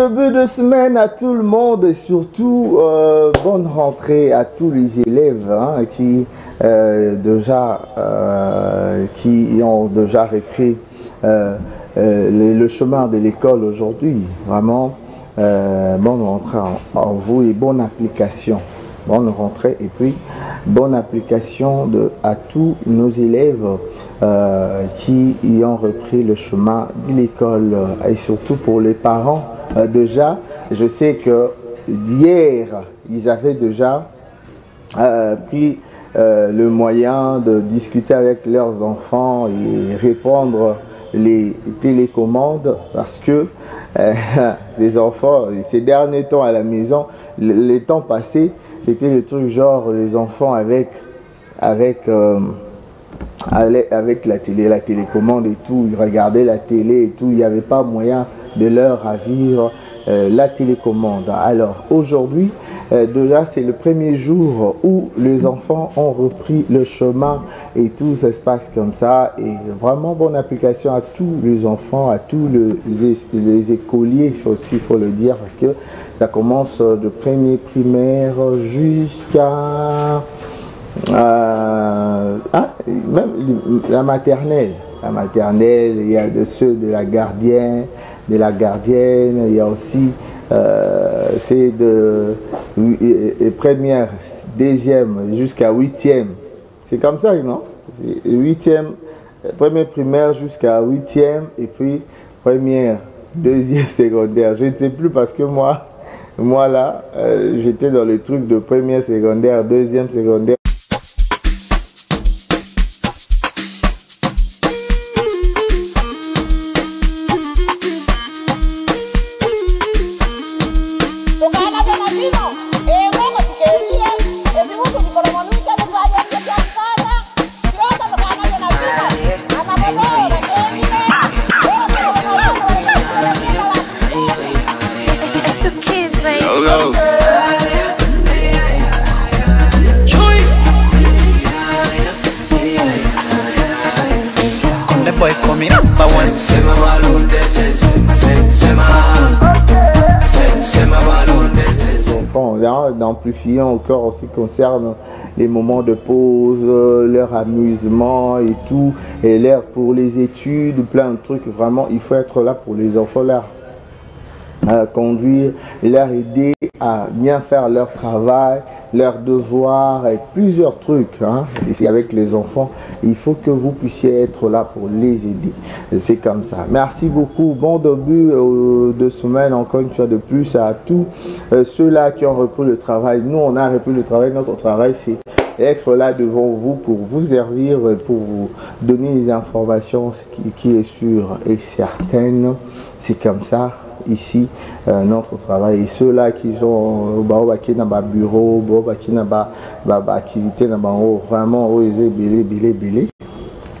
début de semaine à tout le monde et surtout bonne rentrée à tous les élèves hein, qui ont déjà repris le chemin de l'école aujourd'hui. Vraiment, bonne rentrée en vous et bonne application. Bonne rentrée et puis bonne application à tous nos élèves qui y ont repris le chemin de l'école et surtout pour les parents. Déjà, je sais que d'hier, ils avaient déjà pris le moyen de discuter avec leurs enfants et répondre les télécommandes parce que ces enfants, ces derniers temps à la maison, les temps passés, c'était le truc genre les enfants avec la télécommande et tout, ils regardaient la télé et tout, il n'y avait pas moyen de leur ravir la télécommande. Alors aujourd'hui, déjà c'est le premier jour où les enfants ont repris le chemin et tout, ça se passe comme ça et vraiment bonne application à tous les enfants, à tous les écoliers aussi, il faut le dire, parce que ça commence de premier primaire jusqu'à même la maternelle. La maternelle, il y a de ceux de la gardienne, il y a aussi c'est de première, deuxième jusqu'à huitième. C'est comme ça, non? Huitième, première primaire jusqu'à huitième et puis première, deuxième, secondaire. Je ne sais plus parce que moi là, j'étais dans le truc de première, secondaire, deuxième, secondaire. D'amplifiant encore en ce qui concerne les moments de pause, leur amusement et tout, et l'air pour les études, plein de trucs. Vraiment, il faut être là pour les enfants, leur conduire, leur aider à bien faire leur travail, leurs devoirs et plusieurs trucs. Hein. Ici avec les enfants, il faut que vous puissiez être là pour les aider. C'est comme ça. Merci beaucoup. Bon début de semaine, encore une fois de plus, à tous ceux-là qui ont repris le travail. Nous, on a repris le travail. Notre travail, c'est être là devant vous pour vous servir, pour vous donner les informations qui est sûr et certaine. C'est comme ça. Ici, notre travail. Et ceux-là qui sont qui dans le bureau, qui dans l'activité, vraiment, ils ont bilé.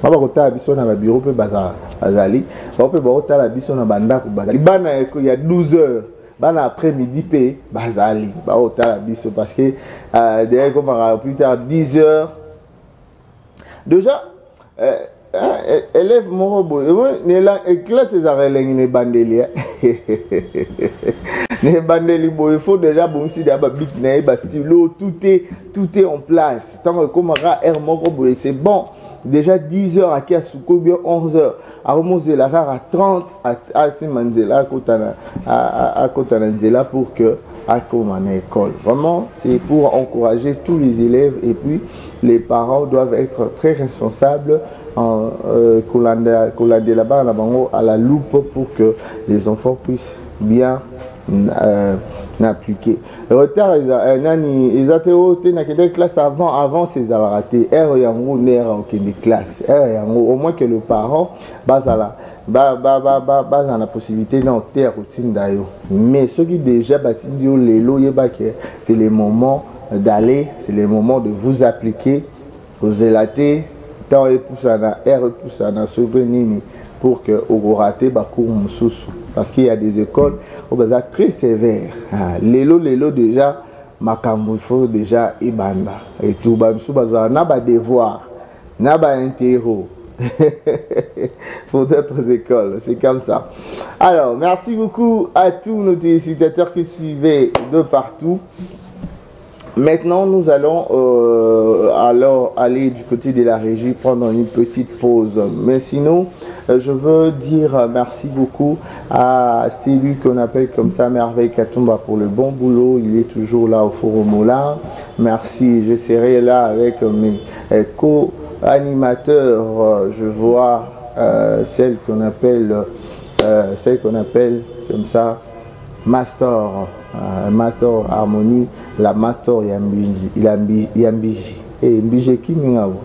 On va regarder biso na bureau pe bazali. On peut regarder la biso na banda ko bazali. Bana il y a 12 heures. Bana après-midi pe bazali. Ba regarder la biso parce que derrière comme plus tard 10 heures. Déjà élève mon robot et classe les arrêts les bandeliers les bandeliers il faut déjà bon si d'abord big na stylo tout est en place tant que comme air mon robot c'est bon déjà 10 heures à Kiasuko bien 11 heures à remonter la rare à 30 à Simanzela à Kotananzela pour que à comme en école. Vraiment, c'est pour encourager tous les élèves et puis les parents doivent être très responsables qu'on l'a dit là-bas à la loupe pour que les enfants puissent bien appliquer. Le retard, ils ont été classe avant ces ratés. Classe. Au moins que le parent base à la possibilité dans terre routine d'ailleurs. Mais ceux qui déjà bâtissent c'est les moments d'aller, c'est les moments de vous appliquer, vous élater, temps et poussana, air et poussana, souvenir pour que vous ratez parce qu'il y a des écoles où très sévères. Lélo déjà makambo il faut déjà ibanda et tout ba n'a pas devoir n'a pas interro pour d'autres écoles. C'est comme ça. Alors, merci beaucoup à tous nos téléspectateurs qui suivaient de partout. Maintenant, nous allons alors aller du côté de la régie, prendre une petite pause. Mais sinon, je veux dire merci beaucoup à celui qu'on appelle comme ça Merveille Katumba pour le bon boulot. Il est toujours là au Forum Moulin. Merci. Je serai là avec mes co-animateurs. Je vois celle qu'on appelle comme ça Master. Master Harmonie, la Master Yambiji. Et Mbiji Kimingavo,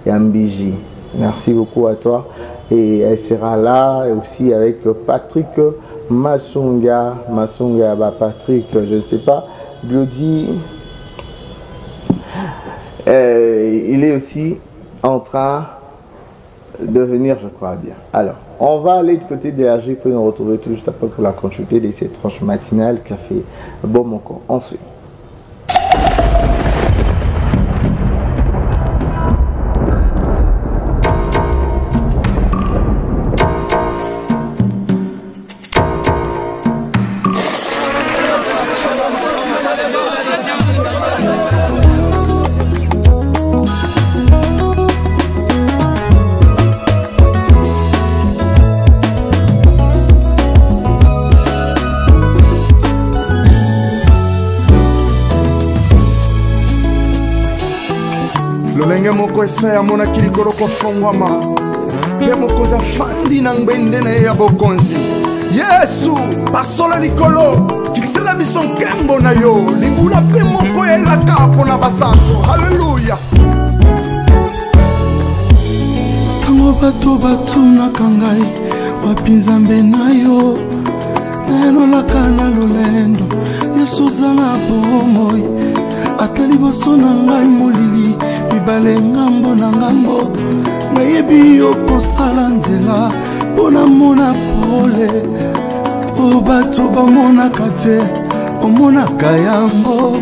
Yambiji. Merci beaucoup à toi. Et elle sera là aussi avec Patrick Massunga. Patrick, je ne sais pas. Glody. Il est aussi en train de venir, je crois bien. Alors, on va aller du côté de RG pour nous retrouver tout juste après pour la consulter de cette tranche matinale café bon mon corps. Ensuite. moko esaya monaki likolo kofongwama te mokonzi afandi na ngbendene ya bokonzi yesu basola likolo kisela biso nkembo na yo libula mpe moko yelaka mpona basantu haleluya tango bato batunaka ngai wapi nzambe na yo nayelolaka na lolendo yesu oza na bomoi ata liboso na ngai molili mibale ngambo na ngambo nayebi yo kosala nzela mpona mona pole o bato bamonaka te omonaka yango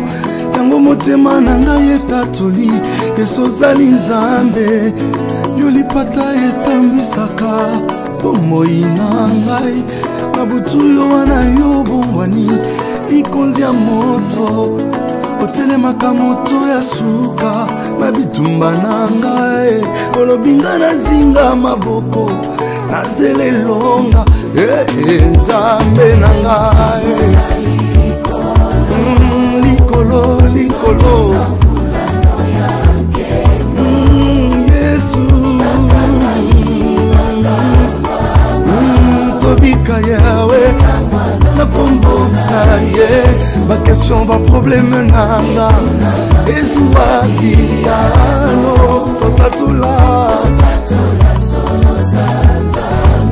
yango motema na ngai etatoli yesu ozali nzambe yo lipata etambwisaka bomoi na ngai na butu yo wana yo bongwani likonzi ya moto otelemaka moto ya suka na bitumba na ngai olobi nga nazinga maboko nazelelonga nzambe na ngai likolo likolo yesu kobika yawe nakomboka ye bakestion baprobleme nanga ezuwaki yano totatula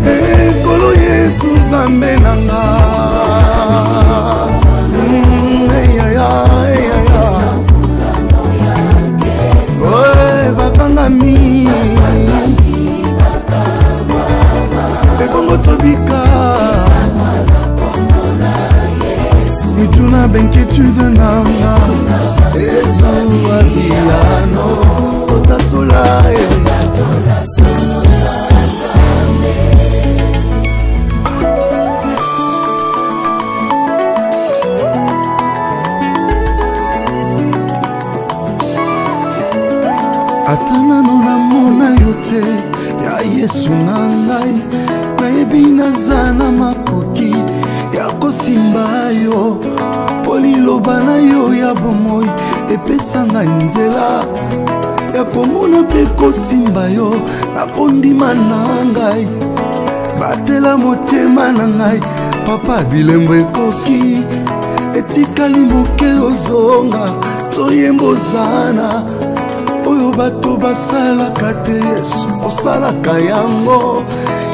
ekolo yesu nzambe nanga bakangami ebongo tobika mituna benketude nanga ezuwa biano otatola ata nano namona yo te ya yesu na ngai nayebi naza na makoki ya kosimba yo po liloba na yo ya bomoi epesanga nzela ya komona mpe kosimba yo na kondima na ngai batela motema na ngai papa bilembo ekoki etikali moke ozonga toyembozana oyo bato basalaka te yesu osalaka yango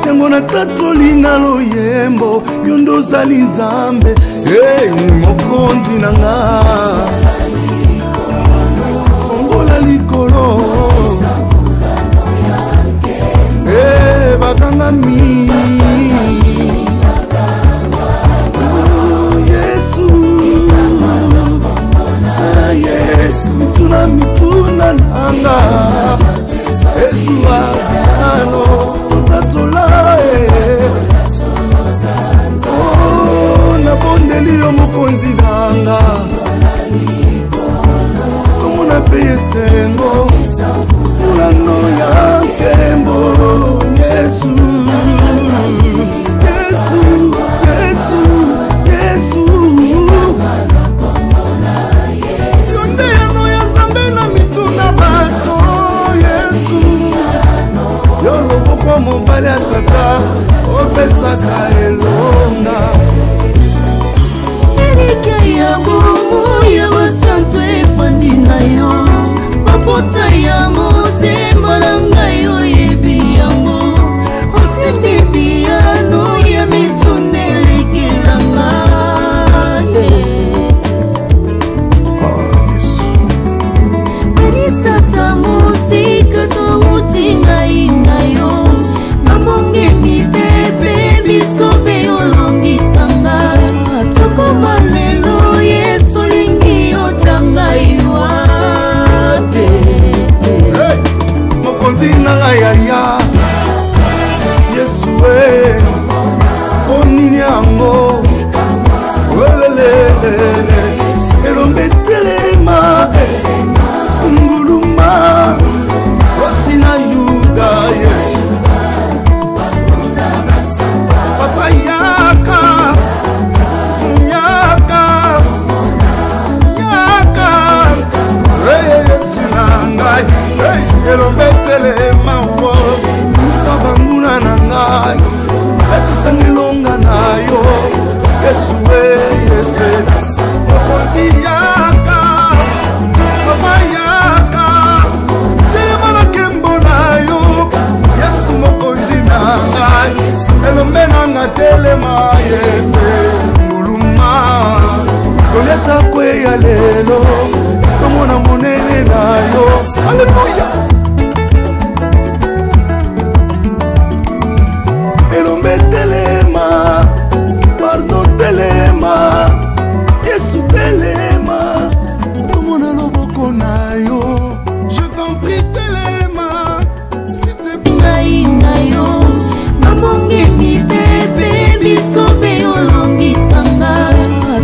yango natatoli na loyembo yo nde ozali nzambe mokonzi na nga fongola likolo bakangami yesu tuna mituna nanga Yeshua ano tatola oh nabondeli yo mokonzi nanga komona pe esengo mulano ya nkembo Yesu Yesu Yesu Yesu yonde yano ya zambe na mituna bato Yesu yoloboko mobali atata opesaka elonga elike ya bomo ya basantu efandi na yo mapota ya motema na ngai oyebi yango osimbi biyano ya mituna elekelanga anisata mosika touti ngai na yo nabongemi bebe bisobe olongisanga tokoma lelo Yesu lingi otangai wape mokonzi nanga yaya Yesu onini yango welelele elombe telema nguluma osina yuda Yesu papa yaka yaka yaka Yesu nangai elombe telema wo musabanguna nangai etisangilonga nayo Yesu Yesu mokonzi yaka papa yaka telema na kembo nayo Yesu mokonzi nangai elombe nanga telema Yesu muluma koleta kwe ya lelo tomona monene nayo haleluya elombe telema pardon telema Yesu telema tomona loboko nayo je t'en prie telema s'il te plaît ngai na yo nabongemi bebe bisobe olongisanga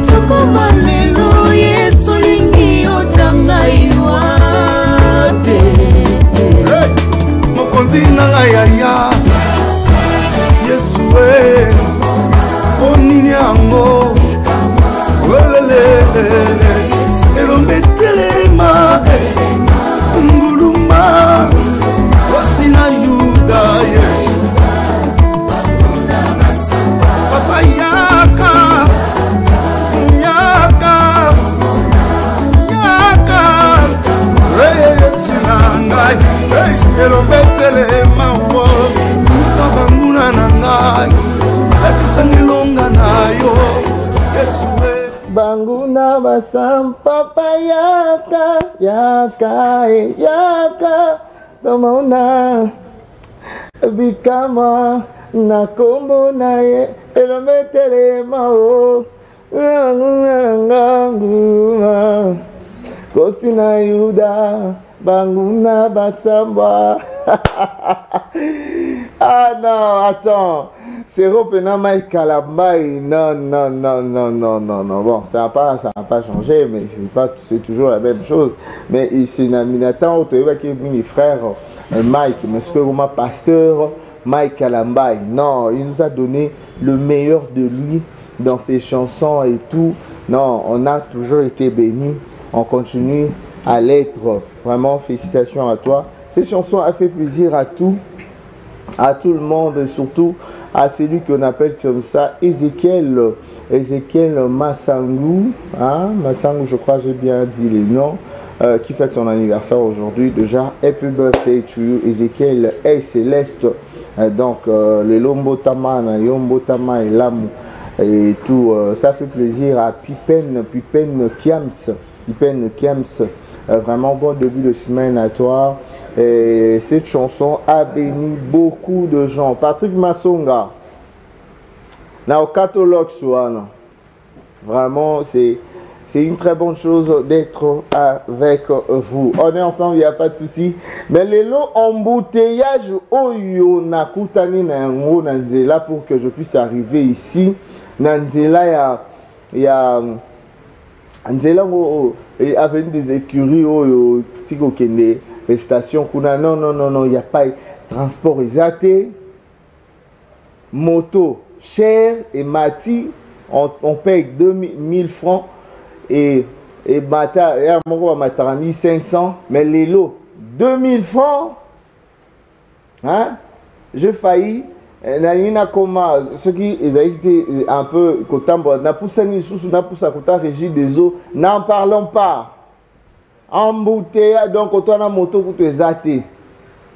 tokoma lelo Yesu lingi otangai wape mokonzi nanga yaya Yesu onini yango welelele elombe telema nguluma osina yuda Yesu papa yaka yaka yaka Yesu nangai elombe telema wo musabanguna nangai etisangilonga nayo Yesu banguna basam papa yaka yaka yaka tomona bikama na kombo na ye elombe telema o nganguma kosina yuda banguna basamba ah non attends c'est Ropena Mike Kalambai non bon ça n'a pas changé mais c'est toujours la même chose mais ici Naminatan tu vois que mes frères Mike mais ce que vous ma pasteur Mike Kalambai non il nous a donné le meilleur de lui dans ses chansons et tout non on a toujours été bénis on continue à l'être vraiment félicitations à toi ces chansons a fait plaisir à tout le monde et surtout à celui qu'on appelle comme ça Ezekiel Massangu, hein? Massangu je crois j'ai bien dit les noms, qui fête son anniversaire aujourd'hui déjà. Happy birthday to you Ezekiel et Céleste, donc le Lombotama, Yombotama et Lamu et tout, ça fait plaisir à Pipen Kiams, vraiment bon début de semaine à toi. Et cette chanson a béni beaucoup de gens. Patrick Massonga, na au catalogue soana. Vraiment, c'est c'est une très bonne chose d'être avec vous. On est ensemble, il n'y a pas de souci. Mais les lots embouteillage oyo nakutani na yango nanzela pour que je puisse arriver ici. Nanzela ya nzela avenue des écuries oyo tiko kende station kuna non, il n'y a pas transport exacté. Moto cher et mati on paye 2000 francs et Mata, 1500, mais les lots, 2000 francs. Hein? J'ai failli. Ceux qui ont été un peu n'en parlons pas. Embouteillage, donc quand on a moto pour te zater.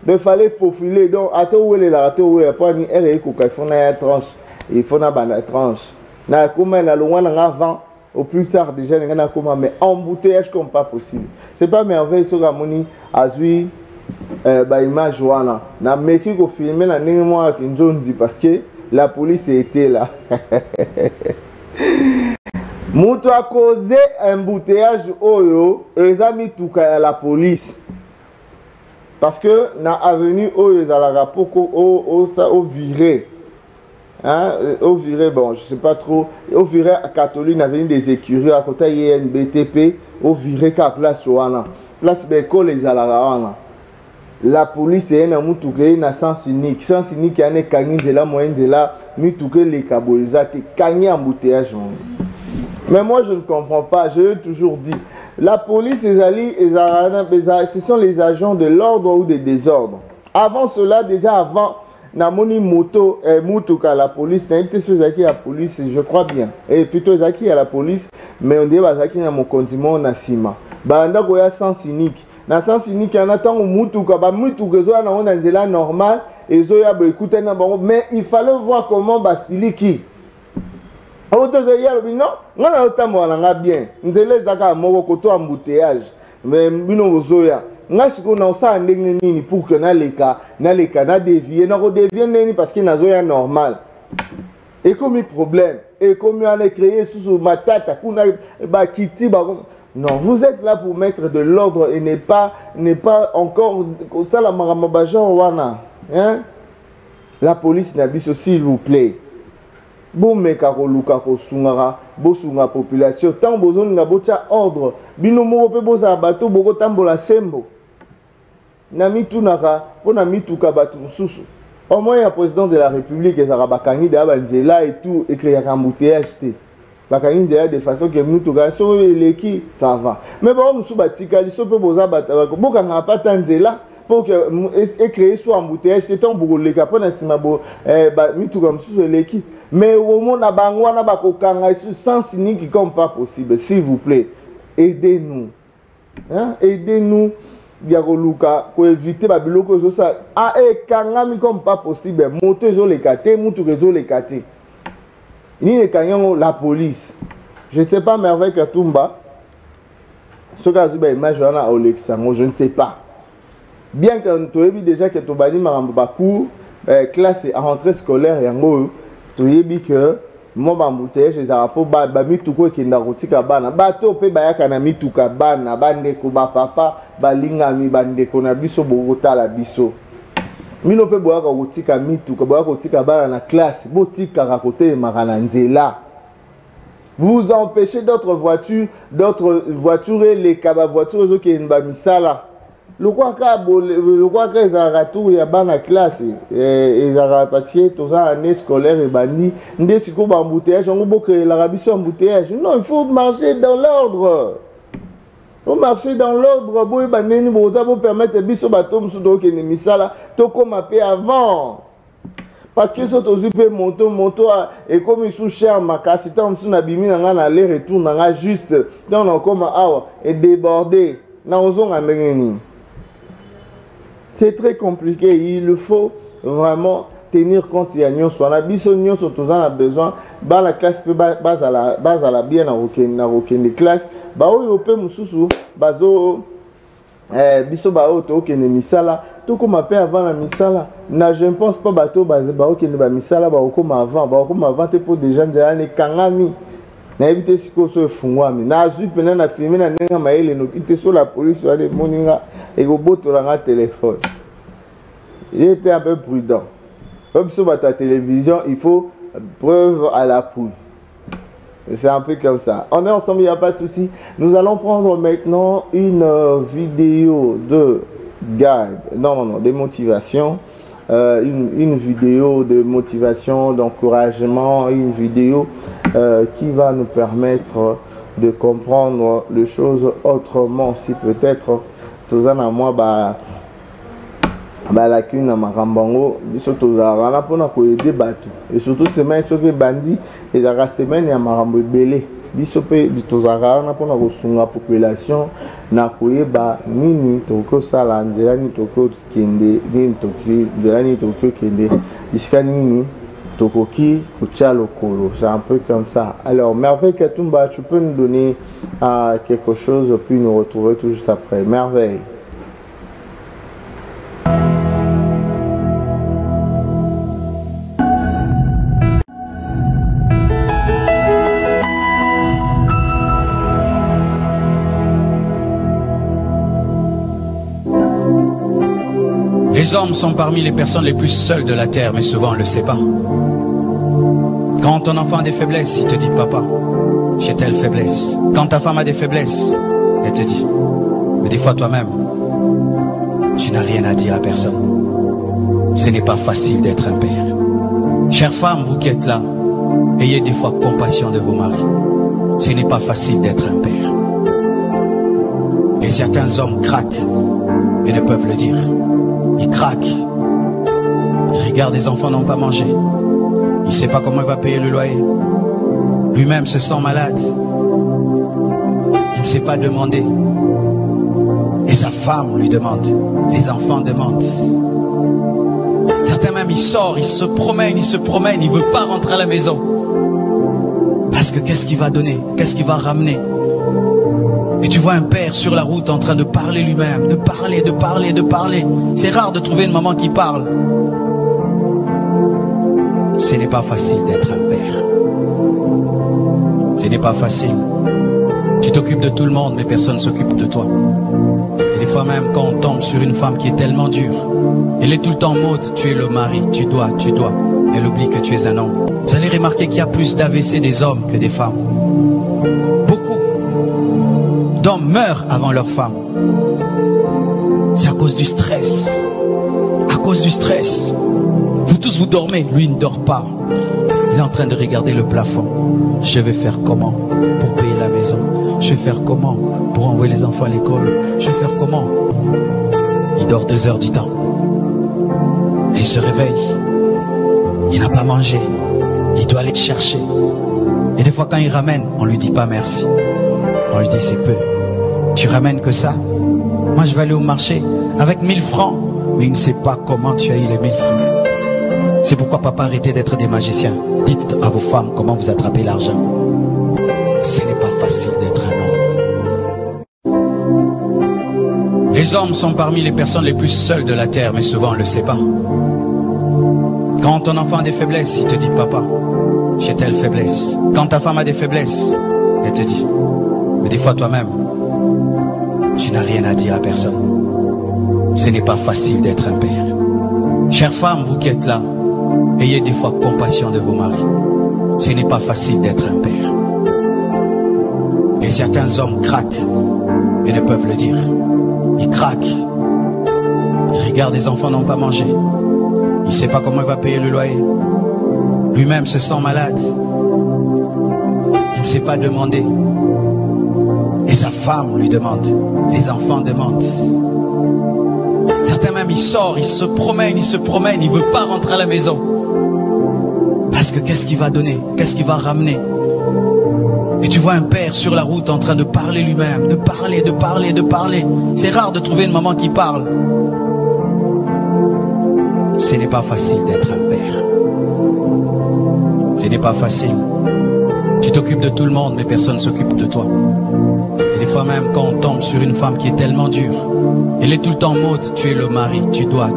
Il fallait faufiler. Donc, à tout où il est là, à tout où il est là, il faut une tranche. Il faut une tranche. Au plus tard déjà mais embouteillage comme pas possible. C'est pas merveilleux ce Ramoni Azui image wana na meki ko filmer na ningi moi kinjonzi parce que la police était là. Mutu a causé embouteillage oyo ezami tuka la police parce que na avenue oyo ezalaka poko au viré. Hein, au viré, bon, je sais pas trop. Au viré à Catholique, avenue des écuries, à côté INBTP, au viré qu'à place Ouana. Place Beko, les Alara. La police est un moutouké, na sens unique. Sens unique, il y a un cagné de la moyenne de la, moutouké les cabolisés, cagné embouteillage. Mais moi, je ne comprends pas. Je l'ai toujours dit. La police, ce sont les agents de l'ordre ou des désordres. Avant cela, déjà avant. Na moni moto mutuka la police na été sur zaki la police je crois bien et plutôt zaki à la police mais on dit bazaki na mon condiment na sima banda ko ya sens unique na sens unique en attend mutuka ba mutuka zo na on nzela normal et zo ya ba écouter na bango mais il fallait voir comment basiliki auto zo ya non ngana otambo na bien nzela zaka moko koto embouteillage mais bino zo ya ngashiko na osa ndenge nini pour que na dévier na redévier nini parce que nazo ya normal et comme problème et comme on a créé sous matata kuna ba kiti ba non vous êtes là pour mettre de l'ordre et n'est pas encore ça la marama genre wana hein la police na biso s'il vous plaît bon meka ko luka ko sungara bo sunga population tant bozoni na botia ordre bino moko pe boza bato boko tambola sembo na mitunaka pona mituka batu mususu au moins le président de la République ezara bakangi da banzela et tout écrit ya embouteillage te bakangi nzela de façon que mituka so eleki ça va mais ba musu batika liso pe boza bataka boka nga pata nzela pour que créer soit embouteillage c'est un boulot les capons na sima bo mituka mususu eleki mais au monde na bango na bakokanga sans unique comme pas possible s'il vous plaît aidez-nous hein aidez-nous Diagoluka pour éviter babiloko zo ça kangami comme pas possible moto zo les katé mutu zo les katé ni kanyango la police je sais pas merveille Katumba ce cas zuba image na Olexango je ne sais pas bien que tu as déjà que to bani marambo baku classe à rentrée scolaire yango tu yebi que mon bambouteillage les arapo ba mituko kenda rotika bana bato pe bayaka na mituka bana bandeko ba papa balingami bandeko na biso bogota la biso mino pe boyaka rotika mituka boyaka rotika bana na classe botika ka côté makana nzela vous empêchez d'autres voitures et les kaba voitures zo ke nba misala le quoi que ezara tour ya bana classe ezara passer tout ça année scolaire et bandi ndé siko ba embouteillage on bo créer la rabiso embouteillage non il faut marcher dans l'ordre faut marcher dans l'ordre bo baneni bo za bo permettre biso bato musu do ke misala to comme apé avant parce que ça aussi peut moto et comme ils sont chers makasi tant musu na bimi na na aller retour na juste dans on comme awa et débordé na ozonga ndengeni. C'est très compliqué, il faut vraiment tenir compte il y a nyon so na biso nyon so tozana a besoin ba la classe pe base à la bien na roken de classe ba oyo pe mususu bazo biso ba oyo to kene misala to comme pe avant la misala na je ne pense pas bato ba okene ba misala ba okoma avant te pour déjà njala ne kangami na éviter ce que ce fungwa mais na zu pena na filmer na nenga maele no kite sur la police wa de moninga et go botola téléphone. Il était un peu prudent. Comme sur ta télévision, il faut preuve à l'appui. C'est un peu comme ça. On est ensemble, il n'y a pas de souci. Nous allons prendre maintenant une vidéo de gag, de motivation. Une vidéo de motivation, d'encouragement, une vidéo qui va nous permettre de comprendre les choses autrement. Si peut-être, tous en à moi, lacune na makambango biso tozala na pona ko aider bato et surtout semaine soki bandi et la semaine ya makambo ebele biso pe tozala na pona ko sunga population na koyeba nini toko sala nzela ni toko kende nini toki nzela ni toko kende bisika nini tokoki kutia lokolo. C'est un peu comme ça. Alors Merveille Katumba, tu peux nous donner quelque chose puis nous retrouver tout juste après. Merveille. Les hommes sont parmi les personnes les plus seules de la terre, mais souvent on ne le sait pas. Quand ton enfant a des faiblesses, il te dit « Papa, j'ai telle faiblesse ». Quand ta femme a des faiblesses, elle te dit « Mais des fois toi-même, tu n'as rien à dire à personne ». Ce n'est pas facile d'être un père. Chères femmes, vous qui êtes là, ayez des fois compassion de vos maris. Ce n'est pas facile d'être un père. Et certains hommes craquent et ne peuvent le dire. Il craque. Il regarde, les enfants n'ont pas mangé. Il ne sait pas comment il va payer le loyer. Lui-même se sent malade. Il ne sait pas demander. Et sa femme lui demande. Les enfants demandent. Certains même, il sort, il se promène, il ne veut pas rentrer à la maison. Parce que qu'est-ce qu'il va donner? Qu'est-ce qu'il va ramener? Et tu vois un père sur la route en train de parler lui-même, de parler. C'est rare de trouver une maman qui parle. Ce n'est pas facile d'être un père. Ce n'est pas facile. Tu t'occupes de tout le monde, mais personne ne s'occupe de toi. Et des fois même, quand on tombe sur une femme qui est tellement dure, elle est tout le temps en mode, tu es le mari, tu dois. Elle oublie que tu es un homme. Vous allez remarquer qu'il y a plus d'AVC des hommes que des femmes. D'hommes meurent avant leur femme. C'est à cause du stress. À cause du stress. Vous tous vous dormez, lui il ne dort pas. Il est en train de regarder le plafond. Je vais faire comment pour payer la maison? Je vais faire comment pour envoyer les enfants à l'école? Je vais faire comment? Il dort 2 heures du temps. Et il se réveille. Il n'a pas mangé. Il doit aller chercher. Et des fois quand il ramène, on ne lui dit pas merci. On lui dit c'est peu. Tu ramènes que ça? Moi je vais aller au marché avec 1000 francs. Mais il ne sait pas comment tu as eu les 1000 francs. C'est pourquoi papa, arrêtez d'être des magiciens. Dites à vos femmes comment vous attrapez l'argent. Ce n'est pas facile d'être un homme. Les hommes sont parmi les personnes les plus seules de la terre, mais souvent on ne le sait pas. Quand ton enfant a des faiblesses, il te dit « Papa, j'ai telle faiblesse ». Quand ta femme a des faiblesses, elle te dit « Mais des fois toi-même, tu n'as rien à dire à personne ». Ce n'est pas facile d'être un père. Chères femmes, vous qui êtes là, ayez des fois compassion de vos maris. Ce n'est pas facile d'être un père. Et certains hommes craquent et ne peuvent le dire. Ils craquent. Ils regardent, les enfants n'ont pas mangé. Il ne sait pas comment il va payer le loyer. Lui-même se sent malade. Il ne sait pas demander. Et sa femme lui demande. Les enfants demandent. Certains même, il sort, il se promène, il ne veut pas rentrer à la maison. Parce que qu'est-ce qu'il va donner? Qu'est-ce qu'il va ramener? Et tu vois un père sur la route en train de parler lui-même, de parler. C'est rare de trouver une maman qui parle. Ce n'est pas facile d'être un père. Ce n'est pas facile. Tu t'occupes de tout le monde, mais personne ne s'occupe de toi. Et des fois même, quand on tombe sur une femme qui est tellement dure, elle est tout le temps en mode, tu es le mari, tu dois.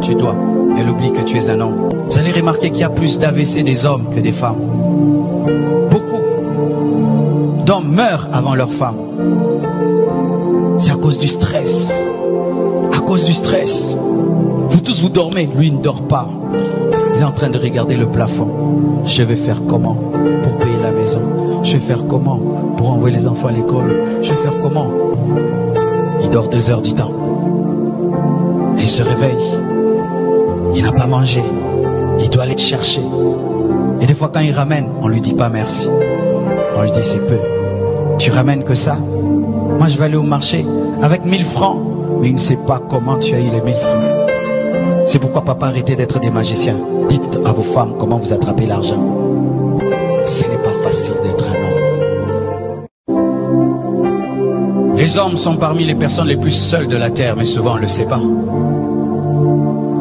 Elle oublie que tu es un homme. Vous allez remarquer qu'il y a plus d'AVC des hommes que des femmes. Beaucoup d'hommes meurent avant leur femme. C'est à cause du stress. À cause du stress. Vous tous vous dormez, lui il ne dort pas. Il est en train de regarder le plafond. Je vais faire comment pour payer la maison? Je vais faire comment pour envoyer les enfants à l'école? Je vais faire comment? Il dort 2 heures du temps. Et il se réveille. Il n'a pas mangé. Il doit aller chercher. Et des fois quand il ramène, on ne lui dit pas merci. On lui dit c'est peu. Tu ramènes que ça? Moi je vais aller au marché avec 1000 francs. Mais il ne sait pas comment tu as eu les 1000 francs. C'est pourquoi papa, arrêtez d'être des magiciens. Dites à vos femmes comment vous attrapez l'argent. Ce n'est pas facile d'être un homme. Les hommes sont parmi les personnes les plus seules de la terre, mais souvent on ne le sait pas.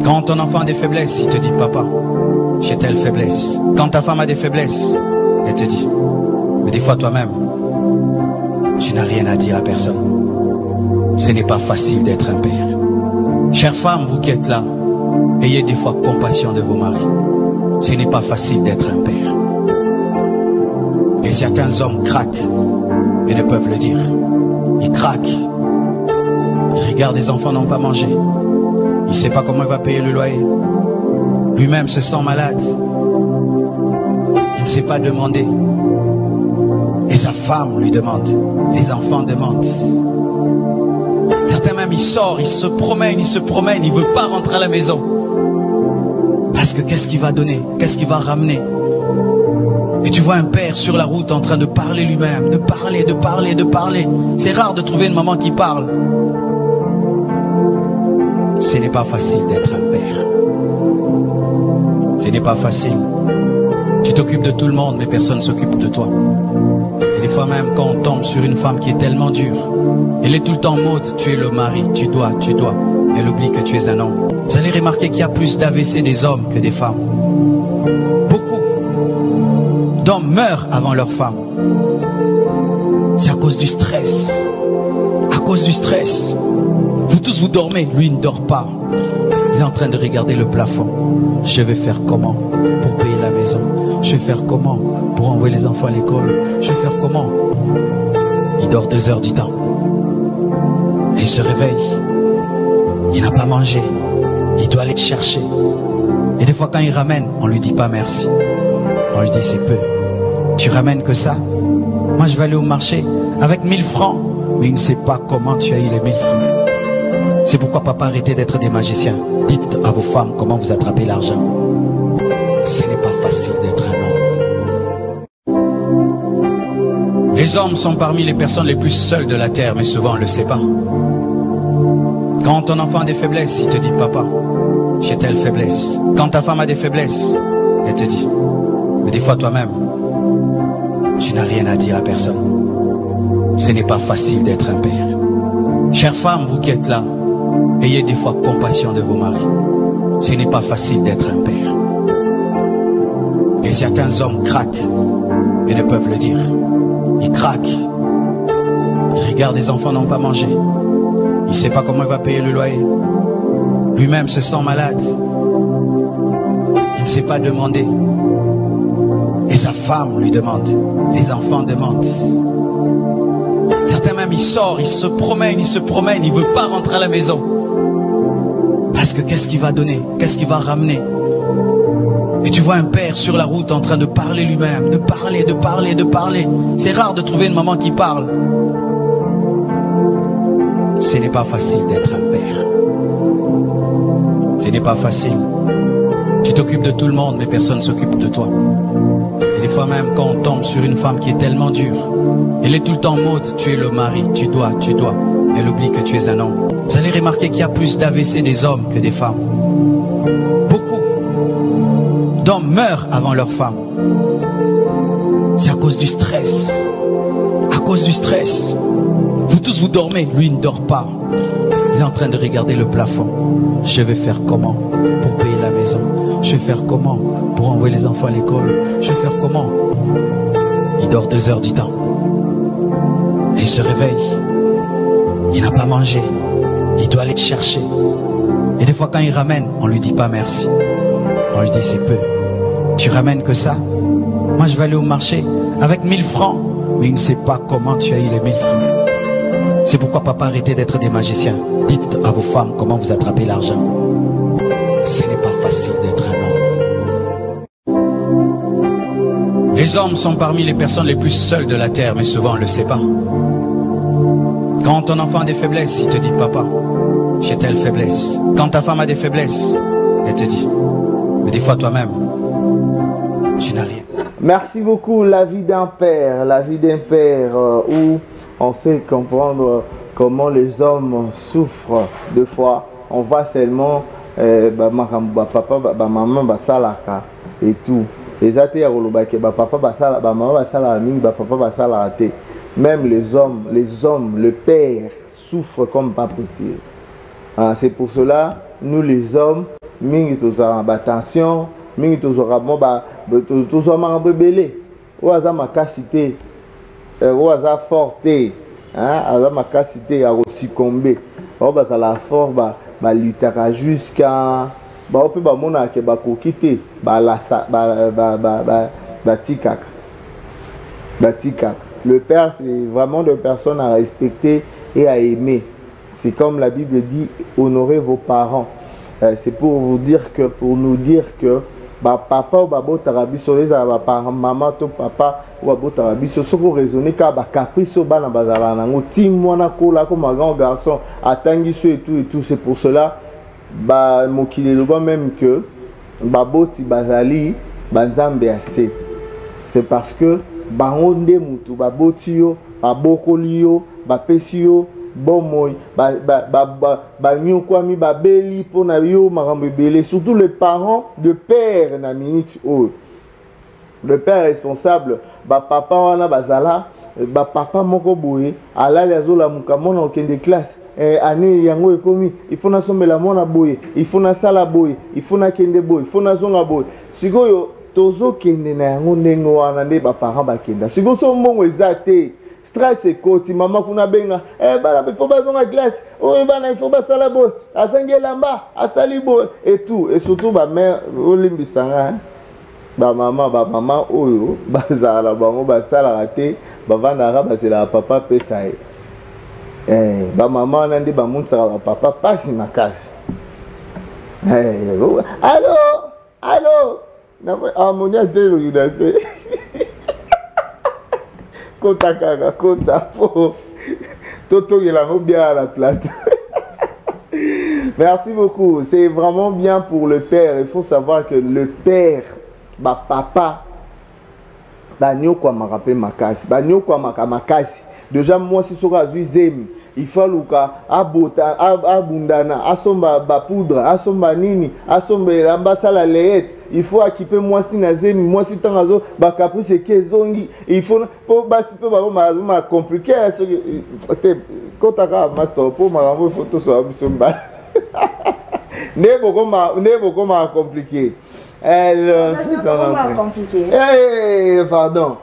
Quand ton enfant a des faiblesses, il te dit papa, j'ai telle faiblesse. Quand ta femme a des faiblesses, elle te dit. Mais des fois toi-même, tu n'as rien à dire à personne. Ce n'est pas facile d'être un père. Chères femmes, vous qui êtes là, ayez des fois compassion de vos maris. Ce n'est pas facile d'être un père. Et certains hommes craquent et ne peuvent le dire. Ils craquent. Ils regardent les enfants n'ont pas mangé. Il ne sait pas comment il va payer le loyer. Lui-même se sent malade. Il ne sait pas demander. Et sa femme lui demande. Les enfants demandent. Certains même, ils sortent, ils se promènent, ils ne veulent pas rentrer à la maison. Parce que qu'est-ce qu'il va donner? Qu'est-ce qu'il va ramener? Et tu vois un père sur la route en train de parler lui-même, de parler. C'est rare de trouver une maman qui parle. Ce n'est pas facile d'être un père. Ce n'est pas facile. Tu t'occupes de tout le monde, mais personne ne s'occupe de toi. Et des fois même, quand on tombe sur une femme qui est tellement dure, elle est tout le temps en mode, tu es le mari, tu dois. Elle oublie que tu es un homme. Vous allez remarquer qu'il y a plus d'AVC des hommes que des femmes. Beaucoup d'hommes meurent avant leur femme. C'est à cause du stress. À cause du stress. Vous tous vous dormez, lui il ne dort pas. Il est en train de regarder le plafond. Je vais faire comment pour payer la maison? Je vais faire comment pour envoyer les enfants à l'école? Je vais faire comment? Il dort 2 heures du temps. Et il se réveille. Il n'a pas mangé. Il doit aller chercher. Et des fois quand il ramène, on ne lui dit pas merci. On lui dit c'est peu. Tu ramènes que ça? Moi je vais aller au marché avec 1000 francs. Mais il ne sait pas comment tu as eu les 1000 francs. C'est pourquoi papa, arrêtez d'être des magiciens. Dites à vos femmes comment vous attrapez l'argent. Ce n'est pas facile d'être un homme. Les hommes sont parmi les personnes les plus seules de la terre, mais souvent on ne le sait pas. Quand ton enfant a des faiblesses, il te dit papa, j'ai telle faiblesse. Quand ta femme a des faiblesses, elle te dit. Mais des fois toi-même, tu n'as rien à dire à personne. Ce n'est pas facile d'être un père. Chères femmes, vous qui êtes là, ayez des fois compassion de vos maris. Ce n'est pas facile d'être un père. Et certains hommes craquent et ne peuvent le dire. Ils craquent. Ils regardent les enfants n'ont pas mangé. Il ne sait pas comment il va payer le loyer. Lui-même se sent malade. Il ne sait pas demander. Et sa femme lui demande. Les enfants demandent. Certains même, ils sortent, ils se promènent, ils ne veulent pas rentrer à la maison. Parce que qu'est-ce qu'il va donner? Qu'est-ce qu'il va ramener? Et tu vois un père sur la route en train de parler lui-même, de parler. C'est rare de trouver une maman qui parle. Ce n'est pas facile d'être un père. Ce n'est pas facile. Tu t'occupes de tout le monde, mais personne ne s'occupe de toi. Et des fois même, quand on tombe sur une femme qui est tellement dure, elle est tout le temps en mode, tu es le mari, tu dois. Elle oublie que tu es un homme. Vous allez remarquer qu'il y a plus d'AVC des hommes que des femmes. Beaucoup d'hommes meurent avant leur femme. C'est à cause du stress. À cause du stress. Vous tous vous dormez, lui il ne dort pas. Il est en train de regarder le plafond. Je vais faire comment pour payer la maison? Je vais faire comment pour envoyer les enfants à l'école? Je vais faire comment? Il dort 2 heures du temps. Et il se réveille. Il n'a pas mangé. Il doit aller chercher. Et des fois quand il ramène, on ne lui dit pas merci. On lui dit c'est peu. Tu ramènes que ça? Moi je vais aller au marché avec 1000 francs. mais il ne sait pas comment tu as eu les 1000 francs. C'est pourquoi papa, arrêtez d'être des magiciens. Dites à vos femmes comment vous attrapez l'argent. Ce n'est pas facile d'être un homme. Les hommes sont parmi les personnes les plus seules de la terre, mais souvent on ne le sait pas. Quand ton enfant a des faiblesses, il te dit papa, j'ai telle faiblesse. Quand ta femme a des faiblesses, elle te dit, mais des fois toi-même, je n'ai rien. Merci beaucoup. La vie d'un père, où on sait comprendre comment les hommes souffrent. Deux fois, on voit seulement papa, maman, basalaka et tout. Les athées papa, maman, papa, même les hommes, le père souffre comme pas possible. C'est pour cela, nous les hommes, mingi tozala attention, mingi tozala bébélé. Oaza makasité, oaza forté, aza makasité à succomber. Oaza la fort ba lutera jusqu'à ba ope ba mona ke ba kokité ba la ba tikak. Le père, c'est vraiment des personnes à respecter et à aimer. C'est comme la Bible dit, honorez vos parents. C'est pour nous dire que papa ou babo tarabiso, les maman ou papa ou babo tarabiso, ce qu'on raisonne car caprice au bana bazala nango timwana kola comme un grand garçon attangiso et tout. C'est pour cela mokile le même que babo ti bazali banzambe assez. C'est parce que bangonde mutu babotio babokolio bapesio bomoy banyokwami babeli pona yo makambo ebele, surtout les parents de père na minute oh. Le père responsable papa wana bazala papa moko boye alali azola mukamona okende classe année yango ekomi il faut na sombela mona boye il faut na sala boye il faut na kende boye il faut na zonga boye sikoyo tozo kende na yango ndenge wana nde baparents bakenda sikoyo so mbongo eza te stress ekoti mama kuna benga bana il faut bazonga classe bana il faut basala boye asangi elamba asali boye et tout et surtout mère olimbisanga maman oyo bazala bango basalaka te bavandaka bazela papa pesa ye maman wana nde bamontisaka papa pasi makasi. Allô Monia zelo yudase kota kaka kota po toto yelango bien à la plate. Merci beaucoup. C'est vraiment bien pour le père. Il faut savoir que le père papa nyokwa marape makasi nyokwa makasi déjà moi si soka zemi il faut luka abota abundana asomba poudre asomba nini asomba l'ambassade leet il faut équiper moi si nazemi moi si tangazo caprice kezongi il faut pour basi pe ma compliqué te kotaka master pour marambo photo so bisomba nebo ma compliqué. C'est compliqué. Pardon.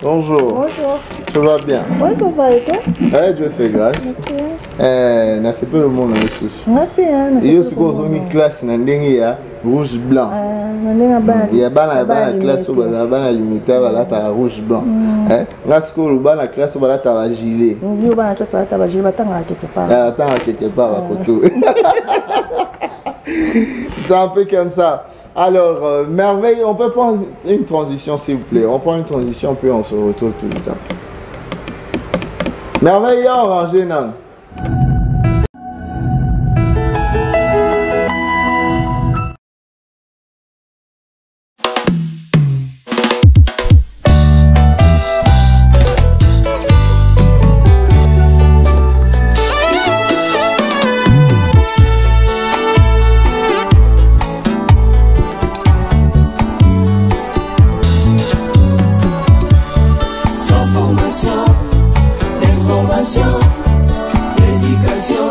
Bonjour. Bonjour. Ça va bien? Oui, ça va et toi? Dieu fait grâce. N'a c'est pas le monde en souci. Et aussi quand on a classe na rouge blanc. Il y a la classe où la limité à rouge blanc. Là ce qu'on a la classe où la gilet. Il y a la classe où la gilet quelque part. Attends quelque part à côté. C'est un peu comme ça. Alors, Merveille, on peut prendre une transition s'il vous plaît. On prend une transition puis on se retrouve tout le temps. Merveille, orange, non? Éducation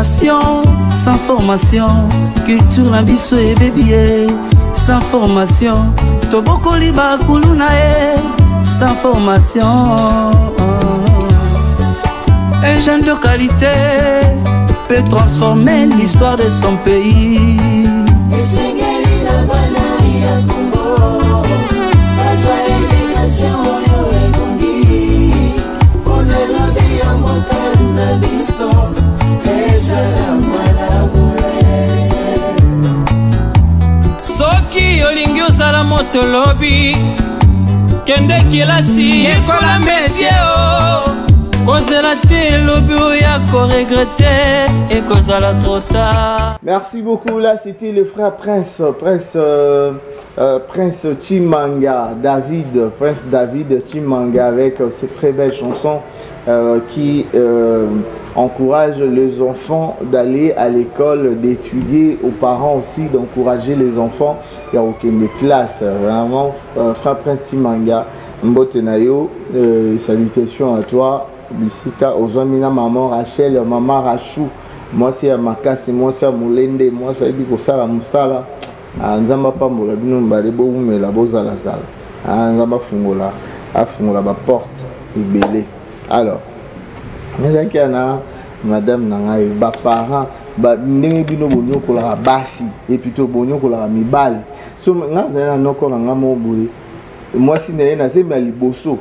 éducation, sans formation, culture na biso et bébé, sans formation, toboko liba kulunae, sans formation. Un jeune de qualité peut transformer l'histoire de son pays. Soki olingi ozala moto lobi kende kilasi ekola métier o kozela te lobi oya koregrete et kozala trop tard. Merci beaucoup. Là c'était le frère Prince Chimanga David, Prince David Chimanga avec cette très belle chanson qui encourage les enfants d'aller à l'école, d'étudier, aux parents aussi d'encourager les enfants. Il n'y a aucune classe. Vraiment, frère Prince Chimanga, Mbotenayo, salutations à toi. Bisika, Ozwamina, maman Rachel, maman Rachou, moi c'est Makasi, moi c'est Moulende, moi c'est Biko Sala Moussala. Nzamba pa mola bino mbale bo umela bozala sala. Nzamba fungola, afungola ba porte ibele. Alors, nezaki ana madame nangai ba parents ba ndenge bino bonyo kola basi et plutôt bonyo kola mibali. So ngazana noko nga mo boye. Moi si na zema liboso,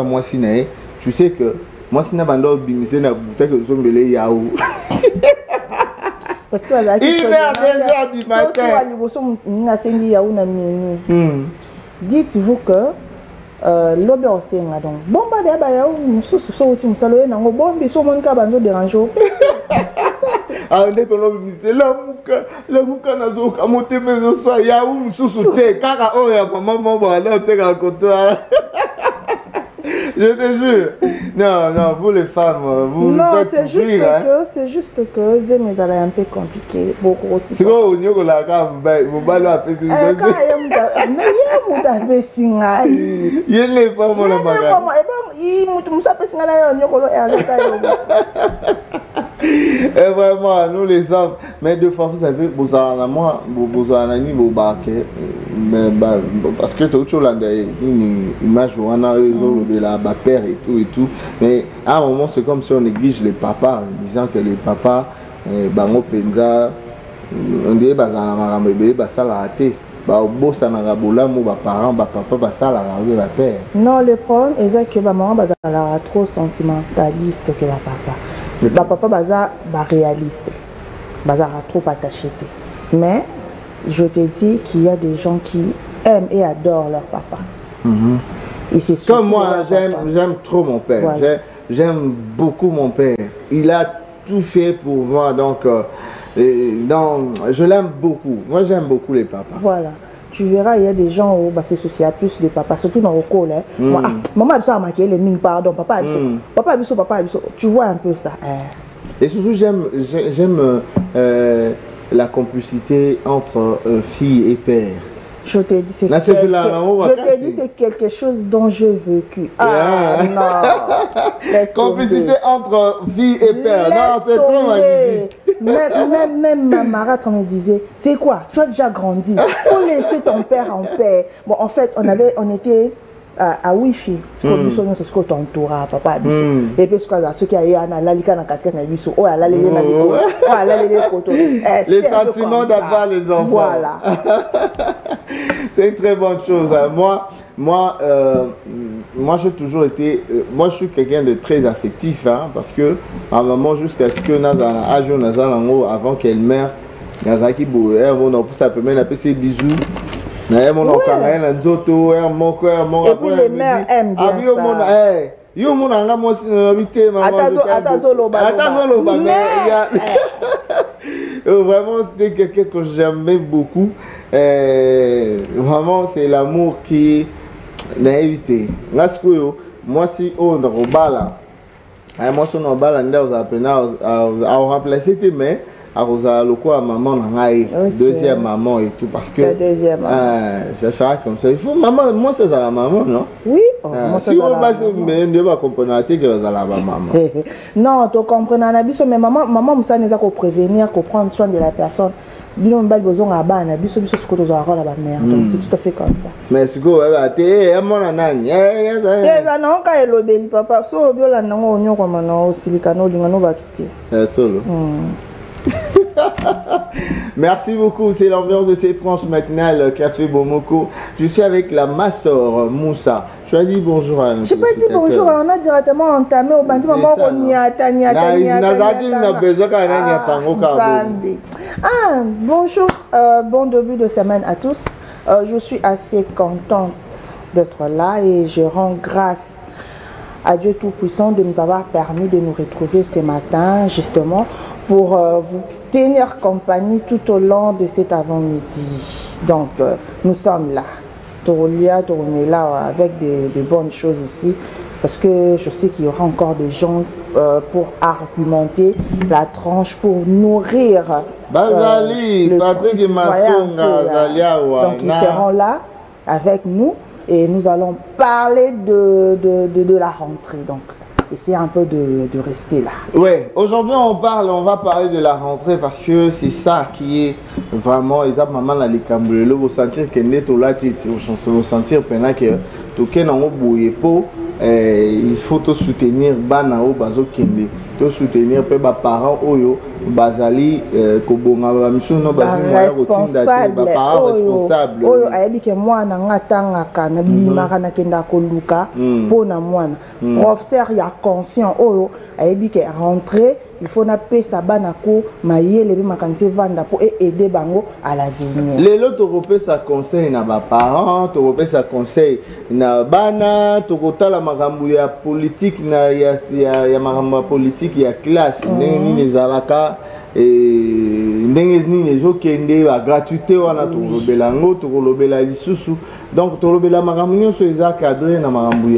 moi si na tu sais que moi si na bando bimise na buta que zombele yaou. Parce que il est 2h du matin. Dites-vous que l'obé au Sénat donc bon bah d'abord nous sommes salé na ngobombi so mon kabanzo déranger au PC. Ah on est que la muka nazo kamote mezo so yaou mususu te kaka oya maman bon alors te ka kotoa. Je te jure. Non, vous les femmes, vous non, faites c'est juste souffrir, que, c'est juste que Zemezala est un peu compliqué, beaucoup aussi. C'est quoi au niveau de la cave, vous balez à faire mais il y a des gens qui il y a les femmes qui et vraiment, nous les hommes, mais deux fois vous savez, vous en avez moi, vous en avez vous baquez, mais parce que tout le monde a une image où on a de la père et tout, mais à un moment c'est comme si on néglige les papas, disant que les papas, bango penza, on dirait bazana marambe, basala raté. Non, le problème est que maman est trop sentimentaliste que la papa. La papa est réaliste, est trop attaché. Mais je te dis qu'il y a des gens qui aiment et adorent leur papa. Comme moi, j'aime trop mon père. Voilà. J'aime beaucoup mon père. Il a tout fait pour moi, donc je l'aime beaucoup. Moi, j'aime beaucoup les papas. Voilà. Tu verras, il y a des gens où c'est social plus de papa, surtout dans le col. Maman a besoin de maquiller les mines, pardon. Papa a besoin, papa a besoin. Tu vois un peu ça. Et surtout, j'aime la complicité entre fille et père. Je t'ai dit, c'est quelque chose dont j'ai vécu. Ah non. Complicité entre fille et père. Non, c'est trop magnifique. Même ma marade me disait, c'est quoi? Tu as déjà grandi. Pour laisser ton père en paix. Bon, en fait, on était à Wi-Fi. Ce que ton tour à papa. Et puis, ce qui a eu un alika dans la casquette, les sentiments d'avoir les enfants. Voilà. C'est une très bonne chose. Moi, j'ai toujours été... moi, je suis quelqu'un de très affectif, hein, parce que ma maman, jusqu'à ce que avant qu'elle meure, ça peut même appeler ses bisous. Et puis les mères aiment bien vraiment, c'était quelqu'un que j'aimais beaucoup. Vraiment, c'est l'amour qui n'a évité. Moi, si on a remplacé, mais Arosa Loko à maman nangai, deuxième maman et tout parce que deuxième maman. Ça sera comme ça. Il faut maman, moi c'est ça la maman, non? Oui. Si on passe, mais ne va comprendre que c'est la maman. Non, tu comprends Nabiso, mais maman ça nous a qu'on prévenir, qu'on prendre soin de la personne. Bino mba besoin à bana, biso ce que tu as la mère. Donc c'est tout à fait comme ça. Mais ce que mon nani, ça non ka elobeli papa, so biola nango onyo kwa mana silikano lingano batuti. Solo. Merci beaucoup, c'est l'ambiance de cette tranche matinale Café Bomoko. Je suis avec la Master Moussa. Je lui ai dit bonjour à nous. Je n'ai pas dit bonjour, on a directement entamé au bandit. Maman, on y a bonjour, bon début de semaine à tous. Je suis assez contente d'être là et je rends grâce à Dieu Tout-Puissant de nous avoir permis de nous retrouver ce matin, justement, pour vous tenir compagnie tout au long de cet avant-midi. Donc, nous sommes là. Torolia, Toromela, avec des bonnes choses ici, parce que je sais qu'il y aura encore des gens pour argumenter la tranche, pour nourrir le truc, donc ils seront là avec nous et nous allons parler de la rentrée. Donc, essayez un peu de rester là. Oui, aujourd'hui on va parler de la rentrée parce que c'est ça qui est vraiment, ils ont maman dans les cambrelés, vous sentir que net au latit, vous sentir pendant que tout est dans le beau il faut te soutenir banao bazo kende, te soutenir pe ba parents oyo bazali kobonga ba mission no bazali moya rotinda te ba parents responsable oyo ayebi ke mwana ngatanga kana bimaka na kenda koluka pona mwana professeur ya conscient oyo ayebi ke rentrer il faut na pesa bana ko mayele bi makanise vanda pour aider bango à l'avenir. Les autres européens ça conseil na ba parents, européens ça conseil na bana, to kotala makambo ya politique na ya makambo politique ya classe ndenge ni ezalaka ndenge nini ezokende ba gratuité wana tolobela ngo tolobela lisusu donc tolobela makambo nyonso eza cadré na makambo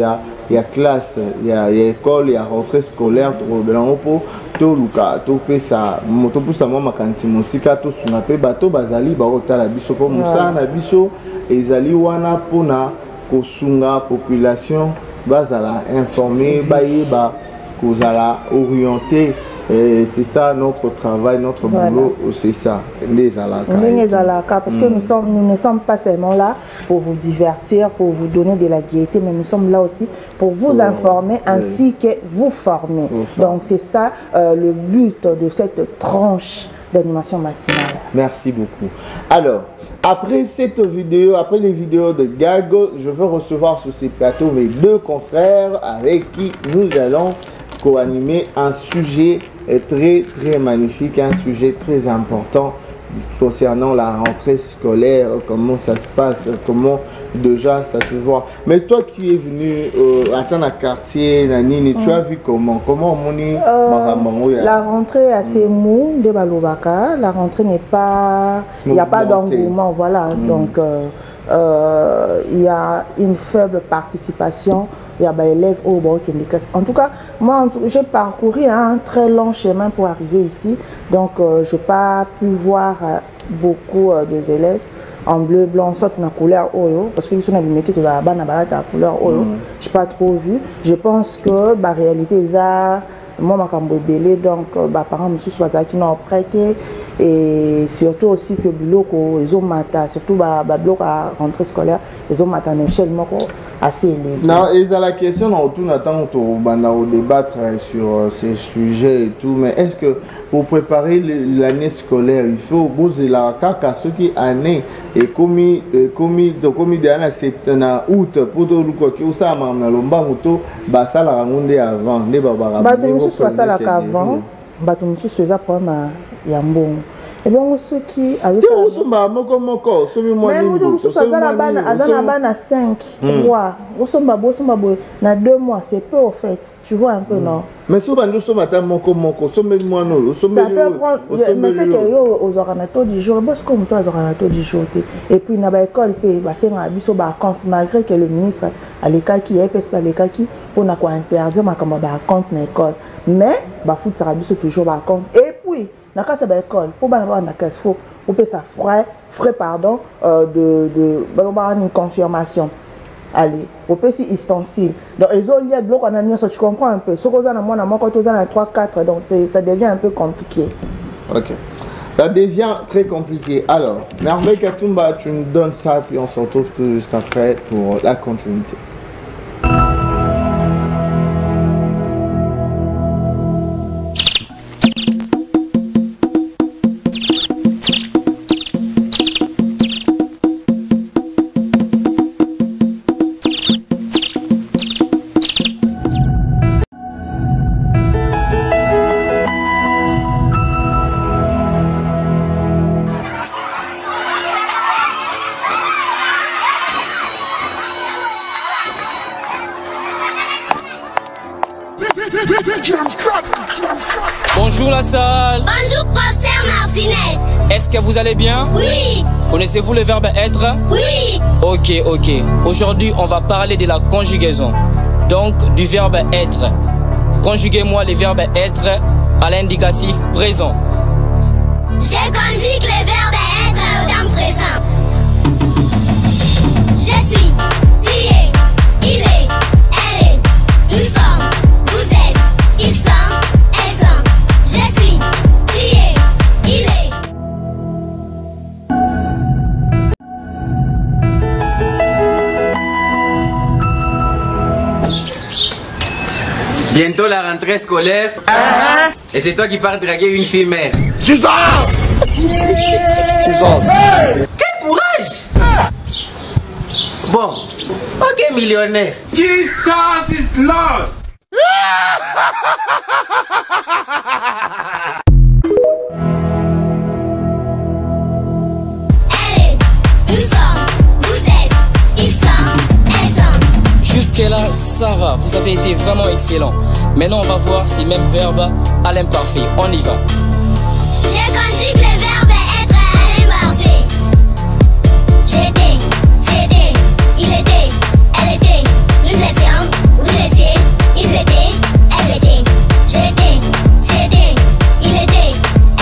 ya classe ya école ya rentrée scolaire tolobela ngo po toluka topesa moto pusa mwa makanisi mosika tosunga pe bato bazali bakotala biso po mosala na biso ezali wana mpona kosunga population bazala informé bayeba kozala orienté. C'est ça notre travail, notre boulot, c'est ça. Parce que nous ne sommes pas seulement là pour vous divertir, pour vous donner de la gaieté, mais nous sommes là aussi pour vous informer ainsi que vous former. Donc c'est ça le but de cette tranche d'animation matinale. Merci beaucoup. Alors, après cette vidéo, après les vidéos de Gago, je veux recevoir sur ces plateaux mes deux confrères avec qui nous allons co-animer un sujet très magnifique, un sujet très important concernant la rentrée scolaire, comment ça se passe, comment déjà ça se voit. Mais toi qui es venu à ton quartier, Nanini, tu as vu comment la rentrée est assez mou de Balobaka, la rentrée n'est pas, il n'y a pas d'engouement, voilà, donc il y a une faible participation. Il y a des élèves au bord qui en tout cas, moi, j'ai parcouru un très long chemin pour arriver ici. Donc, je n'ai pas pu voir beaucoup d'élèves en bleu, blanc, soit dans la couleur oyo. Parce que ils sont limités tout la couleur oyo. Je n'ai pas trop vu. Je pense que la réalité, ça, moi, je suis belé, donc, les parents qui n'ont prêté. Et surtout aussi que les ont matin, surtout les blocs à rentrée scolaire, ils ont matin à échelle assez élevée. Non, et la question, on attend de débattre sur ces sujets et tout, mais est-ce que pour préparer l'année scolaire, il faut poser la caca ce qui est année et commis de septembre août pour tout le quoi qui est ça, maman lomba moto, ça la rencontre avant, ne baba. Bah tout monsieur soit ça la qu'avant, bah tout monsieur soit ça problème à Yambon. Et bien ceux qui avaient même à 5, 3, na 2 mois, c'est peu au fait, tu vois un peu non. Mais si on matin ça peut prendre, mais c'est que aux oranatos du jour, parce que toi aux oranatos du jour, et puis na ba école c'est un biso ba compte malgré que le ministre à l'école qui est pas l'école qui pour na quoi interdire ma comme ba compte na école, mais ba foot ça biso toujours ba compte et puis na kasa ba école pour bana ba na classe faut on peut ça frais pardon de une confirmation. Allez, on peut si ustensile. Donc ils ont lié bloc en année, tu comprends un peu. Ce qu'on a moi quand on a 3 4 donc ça devient un peu compliqué. OK. Ça devient très compliqué. Alors, Merveille Katumba, tu nous donnes ça puis on se retrouve tout juste après pour la continuité. Bonjour la salle. Bonjour professeur Martinet. Est-ce que vous allez bien? Oui. Connaissez-vous le verbe être? Oui. Ok. Aujourd'hui, on va parler de la conjugaison. Donc, du verbe être. Conjuguez-moi le verbe être à l'indicatif présent. Je conjugue le verbe être au temps présent. Je suis, tu es, il est, elle est, nous sommes, vous êtes, ils sont, elles sont. Je suis, tu es, il est. Bientôt la rentrée scolaire. Et c'est toi qui pars draguer une fille mère. Tu sors! Quel courage! Bon, ok millionnaire. Jesus is Lord! Elle est, nous sommes, vous êtes, ils sont, elles sont. Jusque-là, ça va. Vous avez été vraiment excellent. Maintenant, on va voir ces mêmes verbes à l'imparfait. On y va. Je conjugue le verbe être à l'imparfait. J'étais, c'était, il était, elle était, nous étions, vous étiez, ils étaient, elles étaient. J'étais, c'était, il était,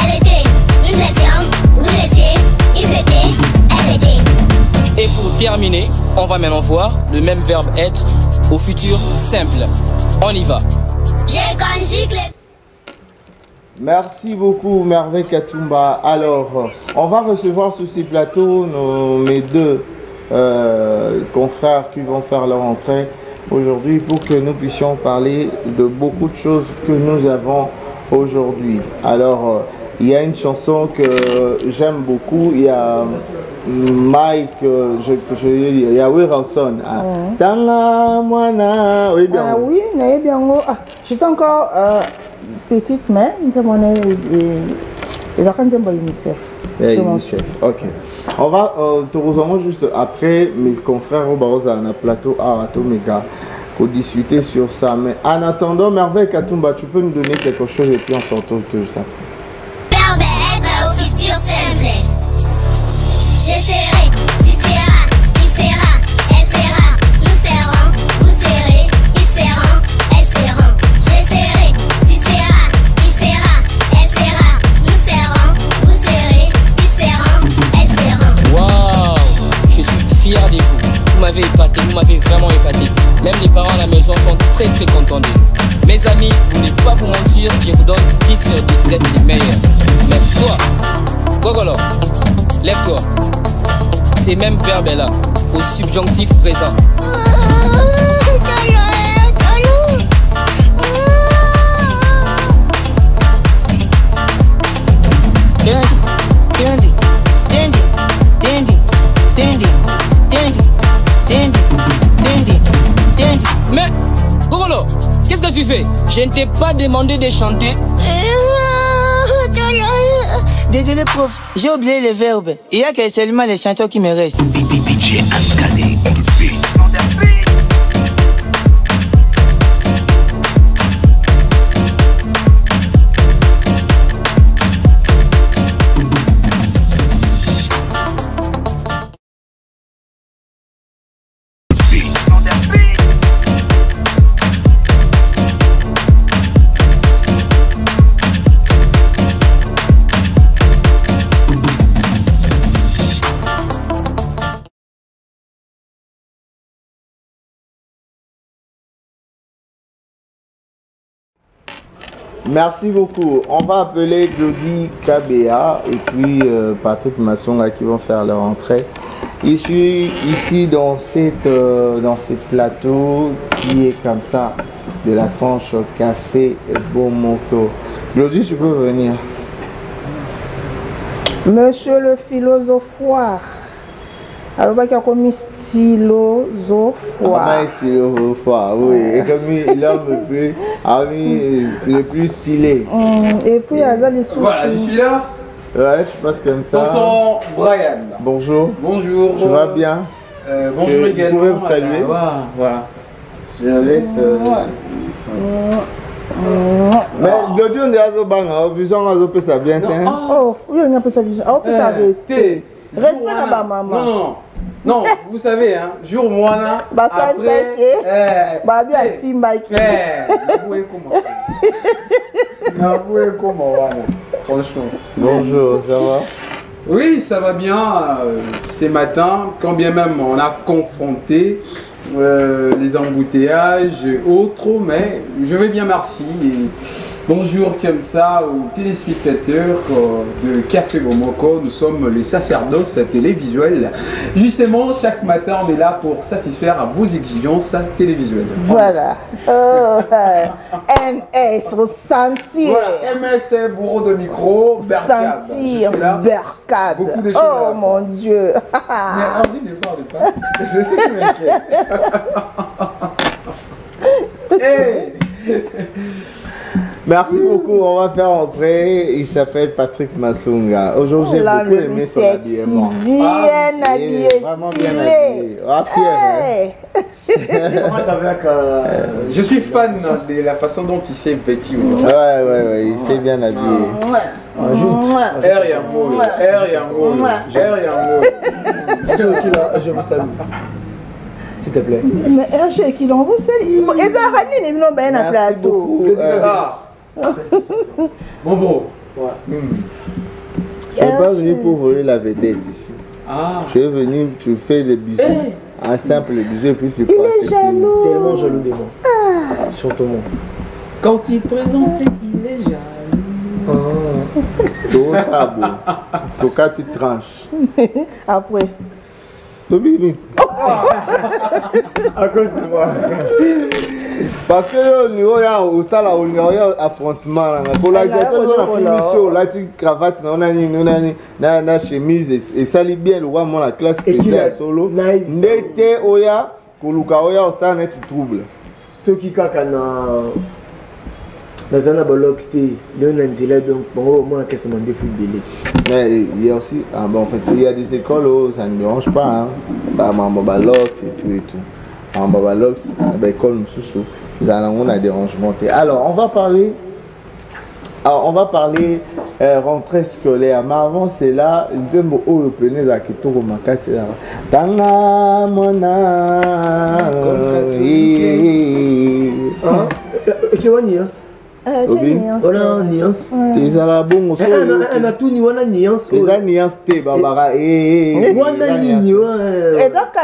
elle était, nous étions, vous étiez, ils étaient, elles étaient. Et pour terminer, on va maintenant voir le même verbe être au futur simple. On y va. Je conjugue le... Merci beaucoup Merveille Katumba. Alors, on va recevoir sur ces plateaux mes deux confrères qui vont faire leur entrée aujourd'hui pour que nous puissions parler de beaucoup de choses que nous avons aujourd'hui. Alors, il y a une chanson que j'aime beaucoup, il y a Mike, il y a Will Ranson. Tanga Mwana. Oui, bien. Ah oui, bien. J'étais encore petite, mais nous avons les enfants de l'UNICEF. UNICEF, ok. On va te rejoindre juste après mes confrères au Barossa dans le plateau Aratomega pour discuter sur ça. Mais en attendant, Merveille Katumba, tu peux nous donner quelque chose et puis on se retrouve tout juste après. Verbe être au futur simple. Je serai, tu seras, il sera, elle sera, nous serons, vous serez, ils seront, elles seront. Je serai, tu seras, il sera, elle sera, nous serons, vous serez, ils seront, elles seront. Waouh, je suis fier de vous. Vous m'avez épaté, vous m'avez vraiment épaté. Même les parents à la maison sont très contents de vous. Mes amis, vous n'allez pas vous mentir, je vous donne 10 sur 10, vous êtes les meilleurs. Mais toi, Gogolo, lève-toi. Ces mêmes verbes-là, au subjonctif présent. Mais, Gogolo, qu'est-ce que tu fais? Je ne t'ai pas demandé de chanter. Désolé prof, j'ai oublié les verbes. Il y a que seulement les chanteurs qui me restent. DJ Ankane on the beat. Merci beaucoup. On va appeler Claudie KBA et puis Patrick Massonga qui vont faire leur entrée. Ici dans ce plateau qui est comme ça, de la tranche café Bomoko. Claudie, tu peux venir. Monsieur le philosophoire. Alors, il y a comme stylosophoire. Stylosophoire, oui. Et comme l'homme le plus stylé. Et puis, il y a les sous. Voilà, je suis là. Ouais, je passe comme ça. Tonton Brian. Bonjour. Bonjour. Tu vas bien? Bonjour également. Vous pouvez me saluer? Voilà. Je laisse. Mais l'audio on est à Zobanga, vision à Zopé ça bien. Oh, oui, on a pas sa vision. Oh, ça respect. Respect à ma maman. Non, vous savez, hein, jour moi là. Bah, ça me fait. Bah, bien, Simba qui. Comment, franchement. Bonjour, ça va? Oui, ça va bien. Ces matins, quand bien même on a confronté les embouteillages et autres, mais je vais bien, merci. Et bonjour comme ça aux téléspectateurs de Café Bomoko. Nous sommes les sacerdoces télévisuels. Justement, chaque matin, on est là pour satisfaire à vos exigences télévisuelles. Voilà. MS, ressentir. Voilà, MS, bourreau de micro, Berkab. Sentir, Berkab. Oh mon Dieu. Mais Angie ne parle pas. C'est ce qui m'inquiète. Hey. Merci beaucoup, on va faire entrer. Il s'appelle Patrick Massonga. Aujourd'hui, j'ai beaucoup aimé son habillement. Bien habillé, stylé. Moi, ça veut que je suis fan de la façon dont il s'est vêtu. Ouais, il s'est bien habillé. Je vous salue. S'il te plaît. Mais RG qui l'envoie, c'est. Et ça, Rani n'est pas bien à plateau. Bon, bon. Je ne suis pas venu pour voler la vedette ici. Je suis venu, tu fais des bisous. Un simple bisou et puis c'est pas. Il est jaloux. Tellement jaloux de moi. Surtout moi. Quand il présente, il est jaloux. Tout ça, bon. Tout cas, tu tranches. Après. À cause de moi. Parce que il y a un affrontement. La cravate, on a une chemise et ça lit bien le roi, la classe qui est solo. N'était oya, koluka oya, ça n'est tout trouble. Ceux qui kakana. Dans un abologue, c'était donc au moins qu'est-ce que je mais il y a aussi, en fait, il y a des écoles où ça ne me dérange pas. Hein. Bah, Mambabalox et tout. Mambabalox, l'école Moussoussou, on a des rangements. Alors, on va parler rentrée scolaire. Mais avant, c'est là, je me dis que Kitoko Maka, c'est là. Tanga Mona. Tu vois, Nias? Voilà, nuance. Tu as la bonne chose. On a tout niveau la nuance. Les nuances, t'es babara. Et donc, la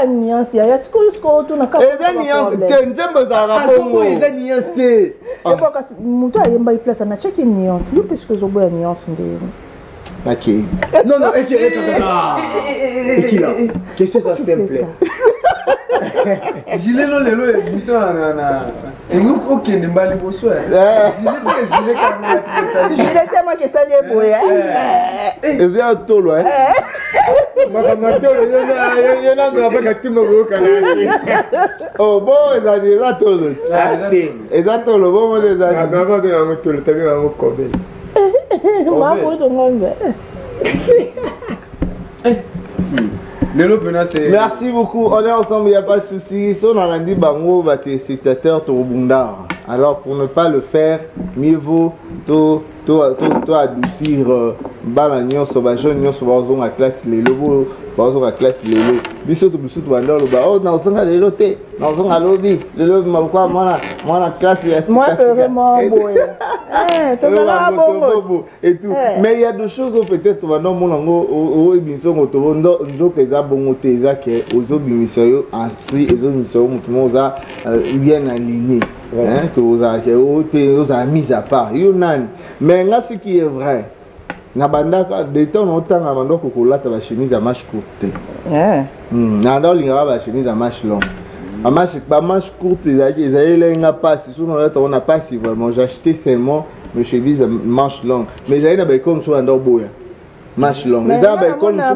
nuance, il y a ce que tu as. Les nuances, t'es un peu bazar. Les nuances, t'es. Et pourquoi tu as une place à chaque nuance? Il y a plus que je vois une nuance. Ok. Non, et qui là? Qu'est-ce que ça simple? Gilet non lelo émission na ngoko kende mbali boso gilet tellement que ça est beau et bien tolo makama tolo yana na baka timo ko kana oh bon ezali tolo ezatolo bon les amis baba be ngo tolo tabi ngo kobe ma ko to ngombe. Merci beaucoup, on est ensemble, il n'y a pas de souci. Si on a dit bango, tes spectateurs, ton bundar. Alors pour ne pas le faire, mieux vaut adoucir balagnon sur la jeune sur la classe les lobos, la classe les lobos. Bisous bandor le bas. Oh non, on a les lotés, non on a lobby, le lobby m'a quoi moi la classe moi vraiment beau. Et tout. Mais il y a des choses peut-être on va non mon au émission motondo nzo que ça bon teza que aux autres émissions instruit et aux émissions tout le monde bien aligné. que vous avez mis à part. Mais ce qui est vrai, de temps en temps, on a une chemise à manches courtes. On a une chemise à manches longues. À manches courtes, ils ont pas. On n'a pas si vraiment. J'ai acheté seulement mes chemises à manches longues. Mais ils ont comme sur un boya. Manches longues. Ils ont comme sur un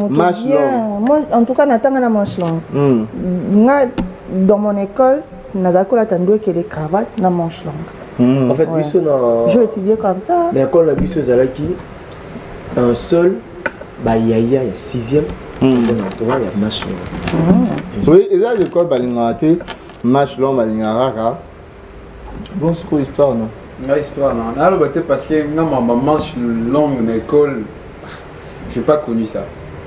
manches longues. En tout cas, on attend la manche longue. Dans mon école, on a attendu que les cravates na manche longue. En fait, je vais étudier comme ça. Mais quand la biso Zalaki, un seul, il y a 6e, il y a manche longue. Oui, et là, l'école, manche longue, bon, c'est quoi l'histoire, non? L'histoire, non. Alors, parce que ma manche longue dans l'école, je n'ai pas connu ça.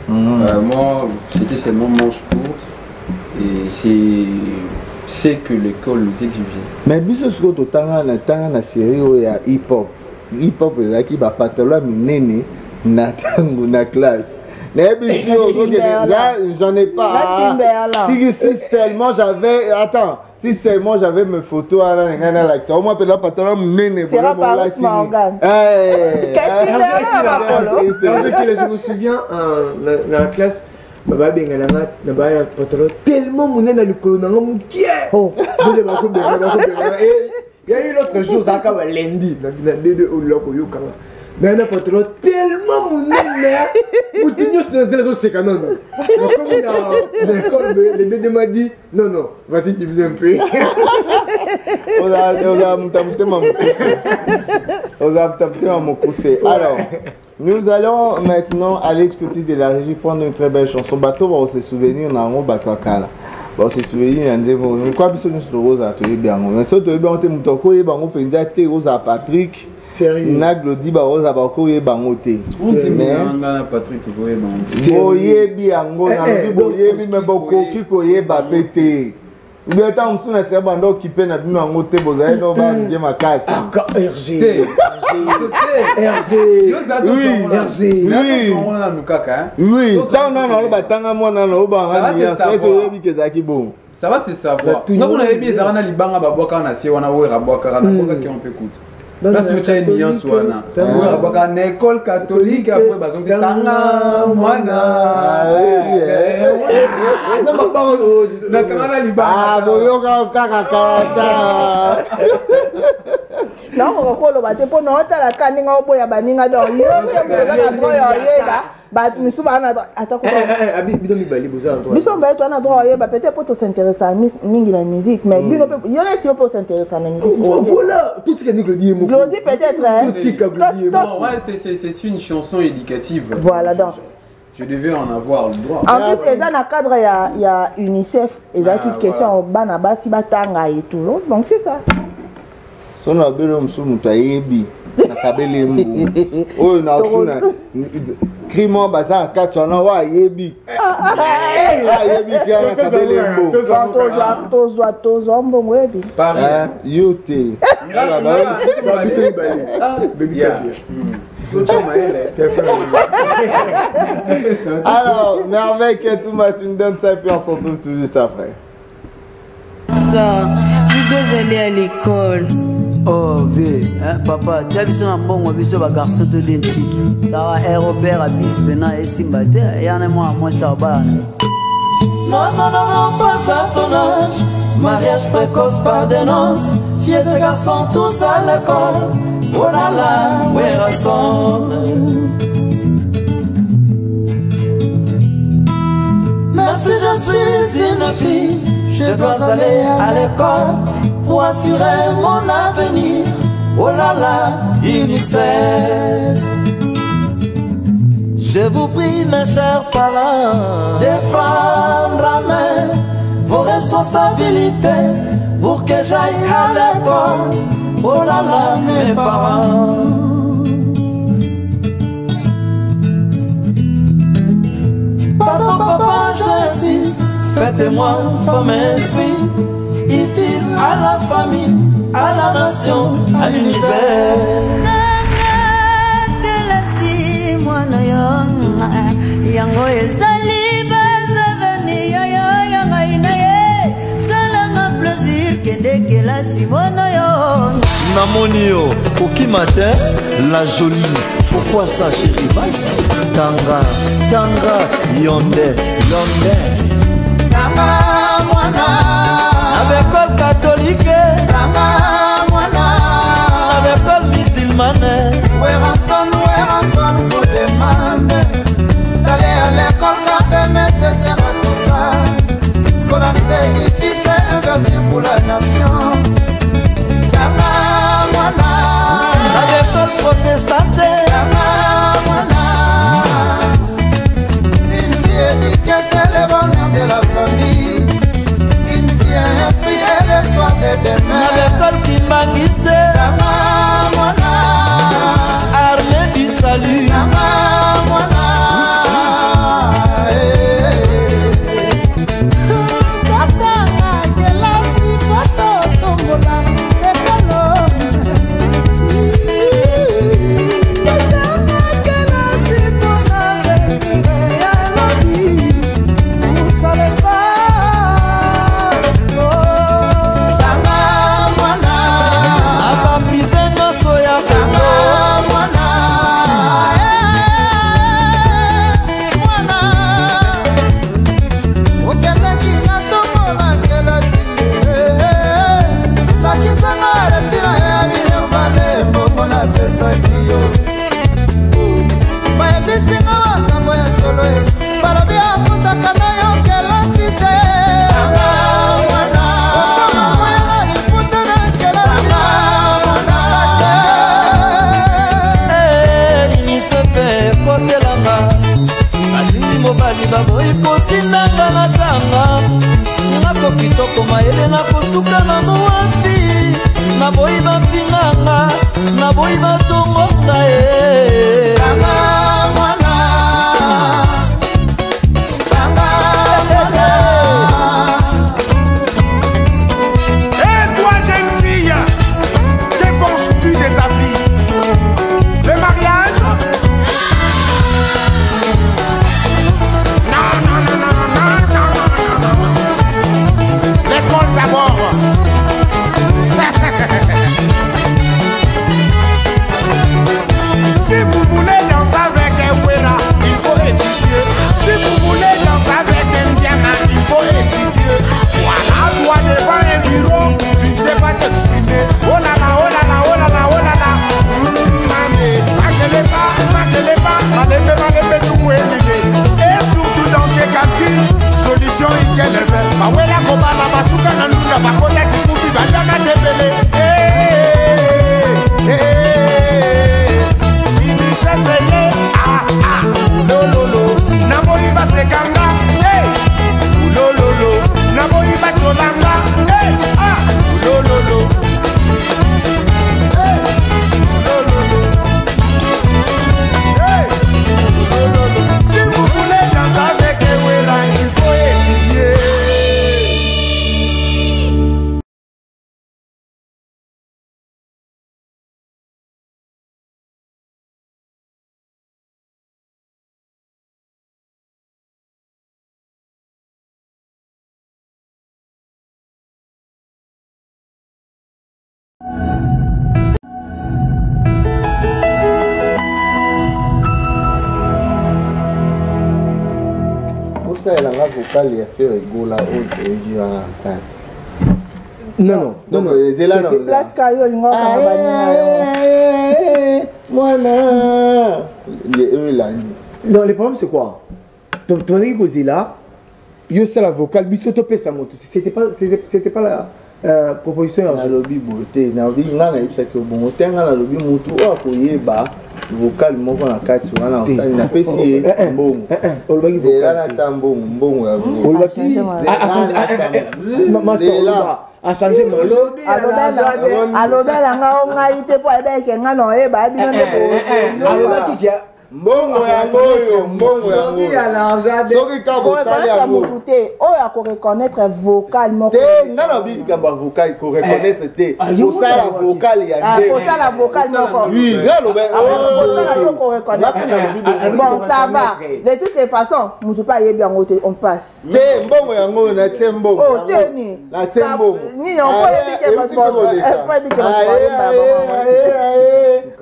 Moi, c'était seulement manche courte. Et c'est que l'école nous exigeait. Mais biso ce que tu as na série où il y a hip-hop. Hip-hop, c'est qui va pantalon minene na tango na classe. Mais j'en ai pas. Si seulement j'avais... Attends. Si seulement j'avais mes photos à la au moins peut-être pantalon minene. C'est pas par Morgan. Je me souviens dans la classe. Tellement mon na likolo na mukie oh il y a eu l'autre jour ça ka lundi na de oloko yo kama na na patron tellement mon na mutinyo sur les réseaux c'est canon comme l'école les deux m'a dit non vas-y tu viens un peu alors nous allons maintenant aller du côté de la régie prendre une très belle chanson. Bateau va se souvenir dans un bateau à Kala. Va se souvenir en disant quoi bisous nous sur Rosa tu es bien. Mais ça tu es bien on te mutoko et bango penza te Rosa Patrick. Sérieux. Na Glody ba Rosa ba ko ye bango te. Mais na Patrick to ko ye bango. Boye biango na boye mi me boko ki ko ye ba pété. Il est temps de se faire occupé na bino en côté boza no ba bien ma casse. RG. Oui, tant non batanga mona no ba hania ça c'est bi kezaki bon. Ça va c'est savoir. Non on avait bien ça na libanga ba boka na sie wana wera boka na boka qui on peut écouter. Là c'est une nuance wana. Wera boka na école catholique après ba donc c'est tanga mwana. Non ma parole na kanga libanga. Ah boyo kaka kaka. Non, on va le battre pour nous. La canne au boya baninga dans yo na droit yeba ba misu ba na attends biso ba to na droit yeba peut-être pour s'intéresser à mingi la musique mais bino yo na tio pour s'intéresser à la musique voilà tout ce que nous Glody peut-être c'est une chanson éducative. Voilà donc je devais en avoir le droit. En plus, dans le cadre, il y a UNICEF, il y a une question au Banaba, si Batanga et tout. Donc c'est ça. Son abelo msumu tayebi na kabele mbu. Oh na tuna. Krimo baza katwana wa yebi. Yebi kia na kabele mbu. Tozo mbongo yebi. Yote. Alors, Merveille Katouma, tu me donnes ça et puis on se retrouve tout juste après. Ça, je dois aller à l'école. Oh, oui, papa, tu as vu son bon, tu as vu garçon de l'intitule. Tu as vu Robert Abyss, maintenant, et Simbate, et en a moi, ça va. Non, pas à ton âge. Mariage précoce par des noces. Filles et garçons tous à l'école. Oh là là, où est rassemble. Même si je suis une fille, je dois aller à l'école pour assurer mon avenir. Oh là là, UNICEF. Je vous prie, mes chers parents, de prendre à main vos responsabilités pour que j'aille à l'école. Oh là là, mes parents. Pardon, papa, j'insiste. Faites-moi femme esprit, utile à la famille, à la nation, à l'univers. Yango ezali bazavani yo yanga inaye salanga plaisir kende Namonio, Oki Matin, la jolie. Pourquoi ça, chérie? Vas-y. Tanga, Tanga, Yonde, Yonde. Tanga, Mwana. Avec l'école catholique. Tanga, Mwana. Avec l'école musulmane. Where son, vous demande d'aller à l'école car demain c'est tout ça. Scolariser ici c'est investir pour la nation. Tanga, Mwana. Avec l'école protestante. Tanga, Mwana. Une fille éduquée fait le bonheur de la famille. Une fille inspirée et le soir de demain. Avec l'école kimbangiste. Tanga, Mwana. Armée du salut. Tanga, Mwana. baboyi kotindanga na tanga ngako kitoko mayele na kosuka na mowapi naboyi bafinganga naboyi batongonga ye tanga mwana tanga mwana. Et toi jeune fille, que penses-tu de ta vie? Le mariage? L'école d'abord. Si vous voulez danser avec un Wera, il faut étudier. Si vous voulez danser avec un Diana, il faut étudier. Voilà, toi devant un bureau, tu ne sais pas t'exprimer. Oh là là, oh là là, oh là là, oh là là. Et surtout dans tes calculs, solution nickel level. Ma wela kobala basuka na nuna bakota kikuti bandana tebele. Ini se veye lo lo lo. Naboyi basekanga lo lo lo. Naboyi bacholanga lo lo lo. Si vous voulez danser avec Ewela, il faut étudier. Ça est la vocale et fait rigoler autre non non non c'est là non place kayo lingo voilà non le problème c'est quoi tu m'as dit que là yo c'est la vocale biso to pesa moto c'était pas la proposition ya lobby beauté na bi ngana yebisa ke bongo tenga na lobby mutu o akoyeba vocal moko na kati wana osali na pesi mbongo olobaki vocal na sa mbongo ya olobaki a changé malo alobela nga ngai te po ebeke nga no e ba bino nde alobaki mbongo yango oyo mbongo yango soki ka bosali yango te oyo akoreconnaître vocal moko te nga na bikamba vocal koreconnaître te kosala vocal ya nde kosala vocal moko oui nga lobe kosala to koreconnaître bon ça va de toutes les façons mutu pa yebi yango te on passe te mbongo yango na tie mbongo oh te ni na tie mbongo ni on peut yebi ke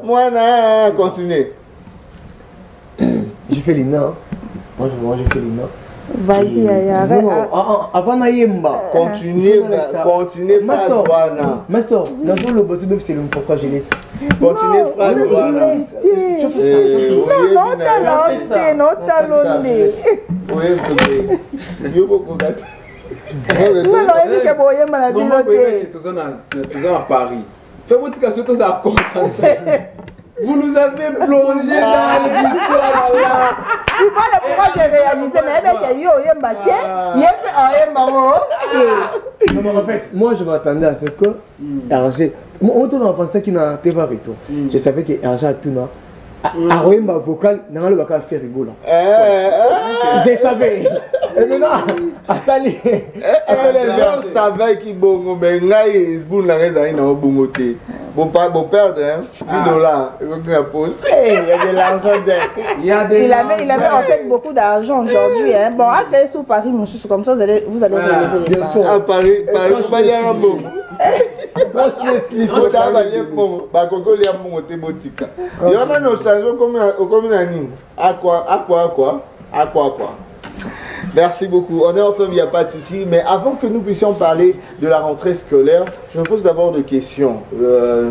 mwana continuer. J'ai fait l'INA. Moi, j'ai fait l'INA. Vas-y, arrête. Avant Naïmba. Continuez. Master, dans le boss, c'est le pourquoi je laisse. Continuez, frère. Je fais ça. Non, talonné. Oui, il beaucoup gâté. Non, il y a beaucoup de maladies. Tout ça à Paris. Fais-moi dire que c'est tout ça concentré. Vous nous avez plongé dans l'histoire là. Tu vois pourquoi j'ai réalisé, mais avec yo yembaké, en fait, moi je m'attendais à ce que Hergé, on tourne en pensant qu'il n'a pas retour. Je savais que Hergé a tout là. Aroyemba vocal, n'a pas fait rigoler. Je savais. Et maintenant, à Sali, on savait qu'il bon, mais là il boule la raison il n'a pas bon côté. Bon perdre hein, $10, il faut qu'il la pose. Il y a de l'argent dedans. Il avait en fait beaucoup d'argent aujourd'hui. Hein. Bon, à créer sur Paris, monsieur, comme ça, vous allez relever les bien sûr, à Paris, vous allez à un bon. Franchement, si vous avez un bon, Bakoko, il y a un bon botica. Il y a un autre changeau comme un anime. À quoi? Merci beaucoup. On est ensemble, il n'y a pas de souci. Mais avant que nous puissions parler de la rentrée scolaire, je me pose d'abord deux questions.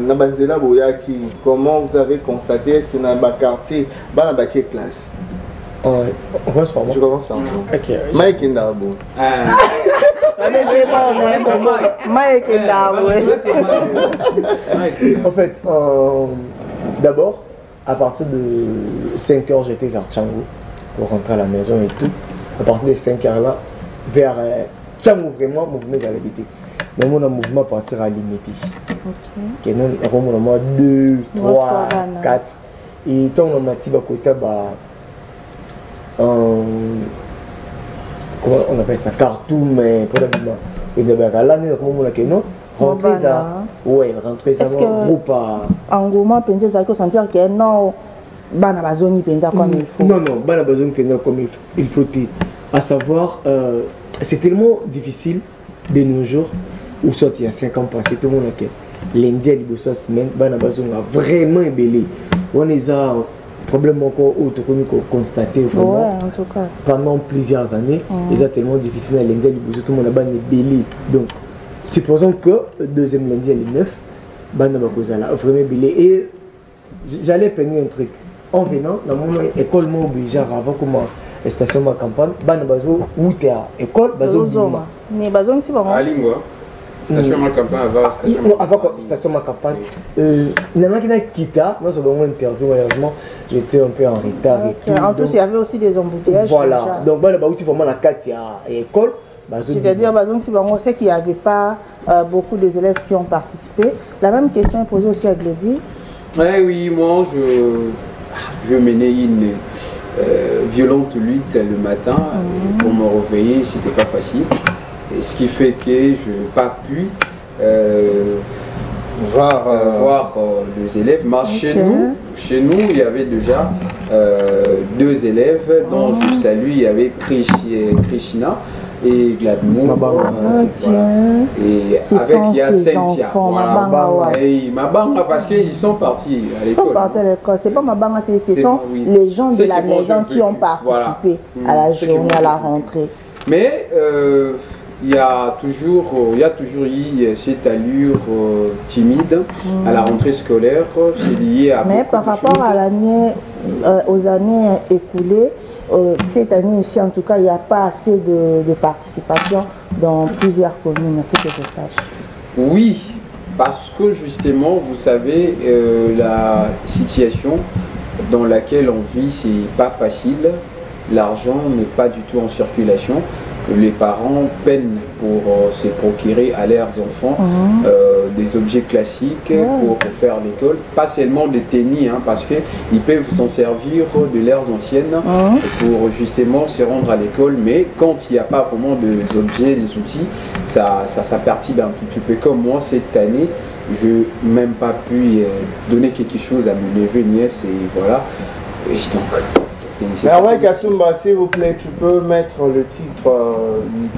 Nabanzela Boyaki, comment vous avez constaté, est-ce que dans le quartier, dans la classe? On commence par moi. Je commence par moi. Ok. Mike Ndabo. En fait, d'abord, à partir de 5 h, j'étais vers Tchango pour rentrer à la maison et tout. À partir de 5 h là, vers Tchango, vraiment, mouvement avait été. Mais mon mouvement partir à Limiti. Ok. Nous avons 2, 3, 4. Et tant on a dit côté, comment on appelle ça, cartoon, mais probablement. Et de là, nous avons rentrer ça. Ouais, rentrer ça. Groupe en gros, je pense sentir que non. Bana bazoni penza comme il faut. Non, bana bazoni penza comme il faut. À savoir, c'est tellement difficile de nos jours, ou soit il y a 5 ans passé, tout le monde a que lundi à l'Ibosso semaine, bana bazoni a vraiment ébellé. On est à problème encore autre qu'on a constaté vraiment. Ouais, en tout cas. Pendant plusieurs années, ils ont tellement difficile à lundi à l'Ibosso, tout le monde a ébellé. Donc, supposons que deuxième lundi à l'I9, bana bazoni a vraiment ébellé. Et j'allais peigner un truc. En venant dans mon école, moi obligé avant comment station ma campagne, ban bazo où t'es à école, bazo bima. Mais bazo c'est pas moi. Lingua. Station ma campagne avant station ma campagne. La machine quitta, moi sur mon interview malheureusement, j'étais un peu en retard et tout. En plus il y avait aussi des embouteillages. Voilà. Donc ban bazo vraiment la 4 à école. C'est-à-dire bazo c'est bon, on sait qu'il n'y avait pas beaucoup d'élèves qui ont participé. La même question est posée aussi à Glody. Oui, moi je menais une violente lutte le matin pour me réveiller, c'était pas facile. Et ce qui fait que je n'ai pas pu voir les élèves. Mais chez nous, il y avait déjà 2 élèves dont je salue. Il y avait Krishna et Gladmo. Et avec il y a Cynthia. Mabanga parce qu'ils sont partis à l'école. Ils sont partis à l'école. C'est pas Mabanga, ce sont les gens de la maison qui ont participé à la journée, à la rentrée. Mais il y a toujours eu cette allure timide à la rentrée scolaire. C'est lié à. Mais par rapport à l'année, aux années écoulées, cette année ici, en tout cas, il n'y a pas assez de participation dans plusieurs communes, c'est que je sache. Oui, parce que justement, vous savez, la situation dans laquelle on vit, c'est pas facile. L'argent n'est pas du tout en circulation. Les parents peinent pour se procurer à leurs enfants des objets classiques pour faire l'école, pas seulement des tennis, hein, parce qu'ils peuvent s'en servir de leurs anciennes pour justement se rendre à l'école, mais quand il n'y a pas vraiment des objets, des outils, ça perturbe un petit peu. Comme moi cette année, je n'ai même pas pu donner quelque chose à mon neveu, nièce, et voilà. Et donc, Merveille Katumba, s'il vous plaît, tu peux mettre le titre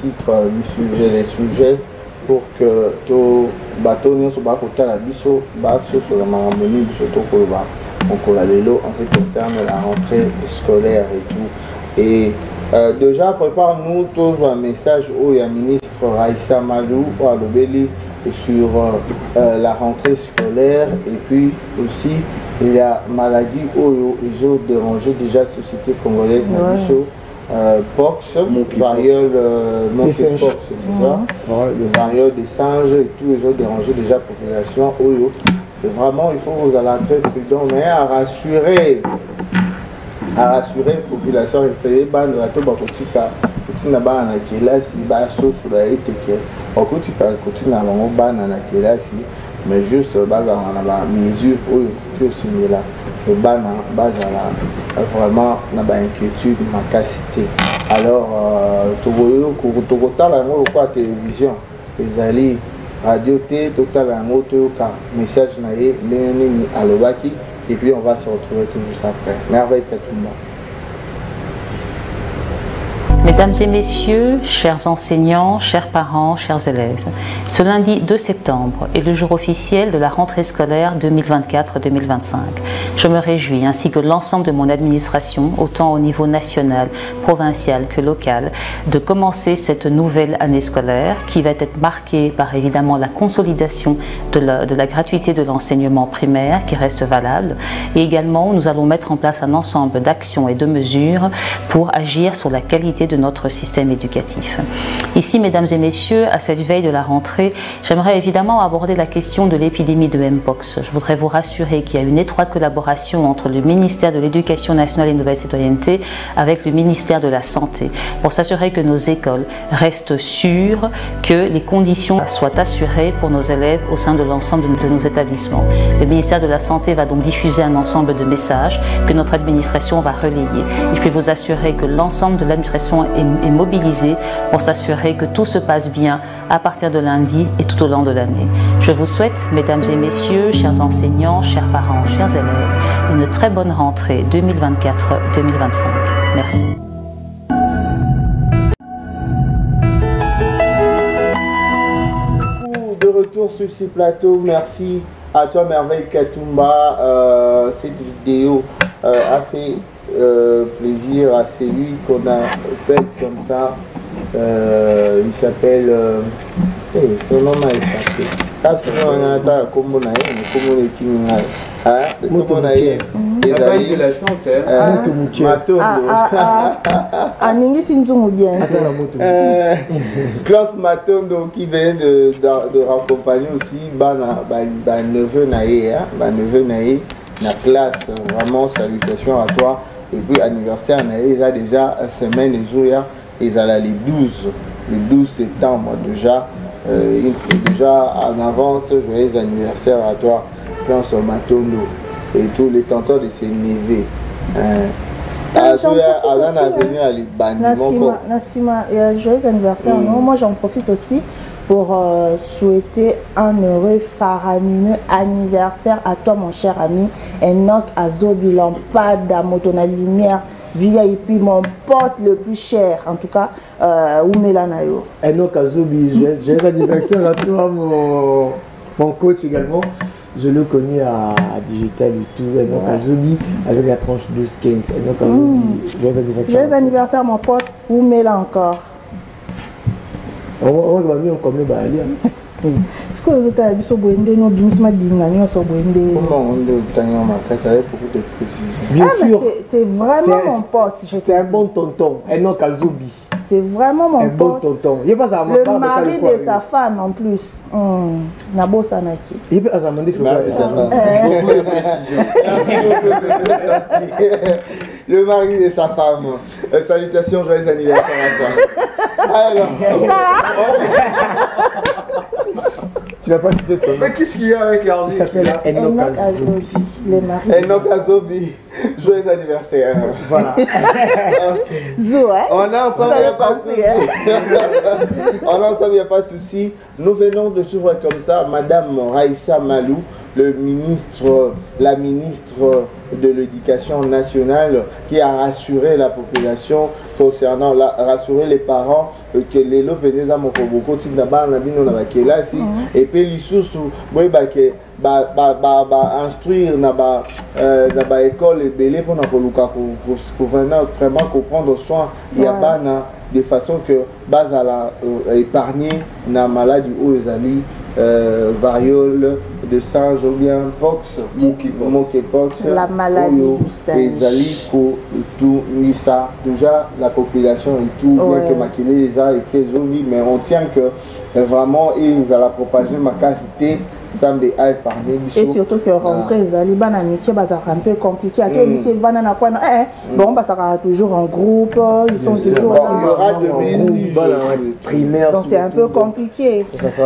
du sujet, les sujets, pour que ton bateau ne soit pas côté à la biso, sur la maramoni, surtout pour le vélo, en ce qui concerne la rentrée scolaire et tout. Et déjà, prépare-nous tous un message au ministre Raissa Malou, à l'Obéli, sur la rentrée scolaire, et puis aussi il y a maladie où ils ont dérangé déjà la société congolaise, pox, variole, monkeypox, c'est ça, le variole des singes et tout, ils ont dérangé déjà la population. Et vraiment, il faut vous aller très prudent, mais à rassurer la population, essayer de na bana na kelasi basosula eteke okotika kotina bango bana na kelasi, mais juste bazala na ba mesure oyo kosimela bana bazala vraiment na ba inquiétude makasi te. Alors tokotala yango lokwa télévision ezali radio te, totala yango toyoka message na ye ndenge nini alobaki, et puis on va se retrouver tout juste après. Merveille Katumba. Mesdames et messieurs, chers enseignants, chers parents, chers élèves, ce lundi 2 septembre est le jour officiel de la rentrée scolaire 2024-2025. Je me réjouis, ainsi que l'ensemble de mon administration, autant au niveau national, provincial que local, de commencer cette nouvelle année scolaire qui va être marquée par évidemment la consolidation de la gratuité de l'enseignement primaire qui reste valable, et également nous allons mettre en place un ensemble d'actions et de mesures pour agir sur la qualité de notre système éducatif. Ici, mesdames et messieurs, à cette veille de la rentrée, j'aimerais évidemment aborder la question de l'épidémie de Mpox. Je voudrais vous rassurer qu'il y a une étroite collaboration entre le ministère de l'Éducation nationale et de la Nouvelle Citoyenneté avec le ministère de la Santé pour s'assurer que nos écoles restent sûres, que les conditions soient assurées pour nos élèves au sein de l'ensemble de nos établissements. Le ministère de la Santé va donc diffuser un ensemble de messages que notre administration va relayer. Et je peux vous assurer que l'ensemble de l'administration est mobilisée pour s'assurer que tout se passe bien à partir de lundi et tout au long de l'année. Je vous souhaite, mesdames et messieurs, chers enseignants, chers parents, chers élèves, une très bonne rentrée 2024-2025. Merci. De retour sur ce plateau, merci à toi Merveille Katumba. Cette vidéo a fait plaisir à celui qu'on appelle comme ça. Il s'appelle son nom m'a échappé. Là c'est un comme on a de la chance, Klaus Matondo qui vient de raccompagner aussi neveu Naé, la classe. Vraiment salutations à toi. Et puis anniversaire il a déjà une semaine et jours, ils allaient le 12 septembre déjà. Il fait déjà en avance joyeux anniversaire à toi, Klaus Matondo, et tous les tontons de ses neveux. Joyeux anniversaire. Moi j'en profite aussi pour souhaiter un heureux faramineux anniversaire à toi mon cher ami Enoch Azobi, Lampada, Motona Lumière, VIP, mon pote le plus cher, en tout cas, Oumelanayo. Enoch Azobi, joyeux anniversaire à toi mon coach également. Je le connais à Digital et tout. Enoch Azobi avec la tranche 12-15. Enoch Azobi, joyeux anniversaire. Joyeux anniversaire mon pote, Oumela encore. On va mieux comme le balai. Est-ce que vous avez vu ce boende no bimisma dingani so boende? Comment on dit tanya makata avec beaucoup de précision. Bien sûr. C'est vraiment mon pote. C'est un bon tonton. Enoch Azobi. C'est vraiment mon pote. Un bon tonton. Il pas le mari de sa femme en plus. Nabo Sanaki. Il peut demander beaucoup de précision. Le mari de sa femme. Salutations, joyeux anniversaire à toi. Alors, Tu n'as pas cité son nom. Mais qu'est-ce qu'il y a avec Hergé? Il s'appelle Enoch Azobi. Le mari. Enoch Azobi. Joyeux anniversaire. Voilà. Zo, hein? On est ensemble, il n'y a pas de souci. On est ensemble, il n'y a pas de souci. Nous venons de suivre comme ça Madame Raïssa Malou, la ministre de l'Éducation nationale, qui a rassuré la population concernant rassurer les parents que les lots venaient à mon beaucoup de et puis les sous instruire dans l'école et belé pour vraiment comprendre soin il y a de façon que base à la épargner la maladie où les alliés variole de singe ou bien monkeypox, la maladie du singe. Les alliés pour tout ça déjà la population et tout bien que maquiller les arts et qu'ils ont vu mais on tient que vraiment ils allaient propager ma qualité. Et surtout que rentrer les alibans amitié un peu compliqué. Bon, ça sera toujours en groupe, ils sont toujours il y aura de primaire. Donc c'est un peu compliqué.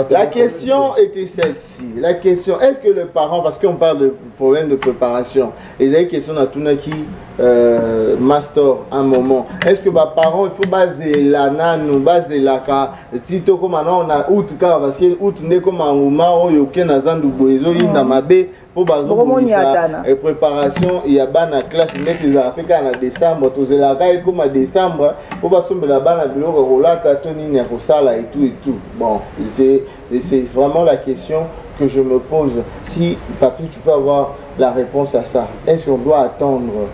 La question était celle-ci. La question, est-ce que le parent, parce qu'on parle de problème de préparation, et il y a une question à tout qui master un moment. Est-ce que les parents, il faut baser la nanou, baser la ka, si tu comme on a out ka parce que out n'est comme un moment où il y a nazandu boizo inda mabe pour bazo et préparation il y a ban à classe net les africains en décembre tous les là comme en décembre pour basombe la ban à bureau rolata toni nya ko sala et tout bon c'est vraiment la question que je me pose. Si Patrick tu peux avoir la réponse à ça, est-ce qu'on doit attendre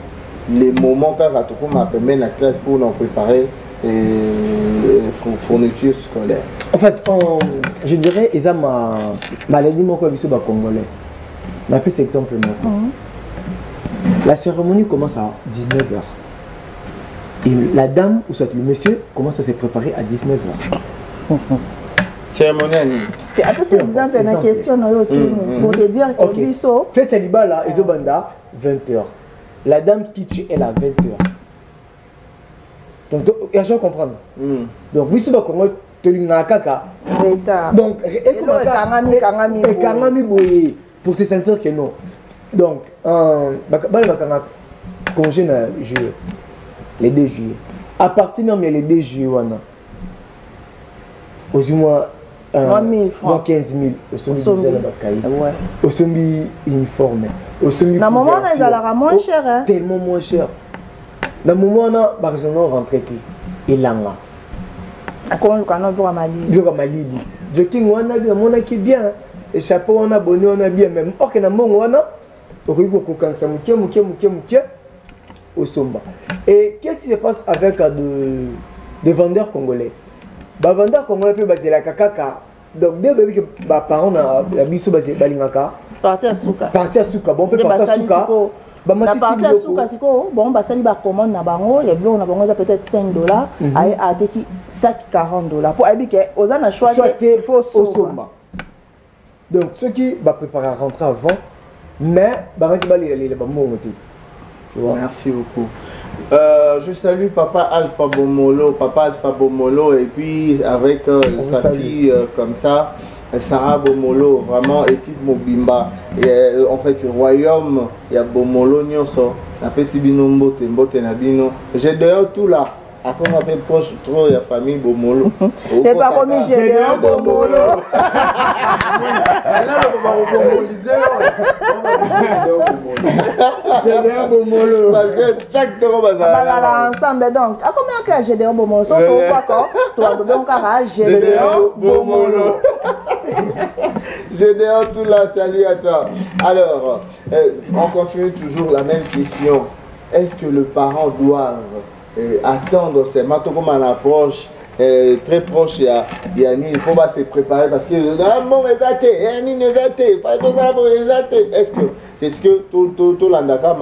les moments quand on permet la classe pour nous préparer fourniture scolaire? En fait, je dirais, ils ont ma maladie, mon congolais. On a pris cet exemple. La cérémonie commence à 19h. Et la dame, ou soit le monsieur, commence à se préparer à 19h. Cérémonial. Et après, c'est exemple, il y a une question pour te dire que Bisso. Faites célibat là, ils ont 20h. La dame qui tue, elle à 20h. Donc, il faut comprendre. Donc, oui, c'est pas comment tu as kaka. Donc, pour se sentir que non. Donc, congé en juillet, les 2 juillet. À partir même les 2 juillet, aux moins 15 000 au sombi au sombi uniforme au sombi na moment on est moins cher hein? Tellement moins cher na moment on a par exemple rentré qui elanga akon kana pour Mali joking on a bien mon qui bien et chapeau on a bonné on a bien même ok na mon on a okiko kokansa muke au somba. Et qu'est-ce qui se passe avec des vendeurs congolais? Les vendeurs congolais peuvent baser la kaka. Donc dès que les parents ont biso basé balingaka. Parti à Souka. Bon, on peut partir à Souka. La partie à Souka, c'est quoi? Bon, bah ça lui va commande na bango. Les blancs na bango ça peut-être $5. À qui sac $40. Pour habiter, aux ans a choisi il faut somba. Donc ceux qui va préparer à rentrer avant, mais bah qui va les monter. Merci beaucoup. Je salue Papa Alpha Bomolo et puis avec sa fille comme ça, Sarah Bomolo, vraiment équipe Mobimba. Et en fait, Royaume, il y a Bomolo Nyonso, la Pesibino Mbote Nabino. J'ai d'ailleurs tout là. Après, on fait proche trop, il y a famille Bomolo. C'est pas comme j'ai un Bomolo. J'ai un Bomolo. Parce que chaque tour va ensemble. Donc, à combien que j'ai un Bomolo? Sauf tu as donné un carré, j'ai un Bomolo. J'ai tout là, salut à toi. Alors, on continue toujours la même question. Est-ce que le parent doit attendre c'est maintenant comme on approche très proche à Yanni il faut pas se préparer parce que est-ce que c'est ce que tout l'andaka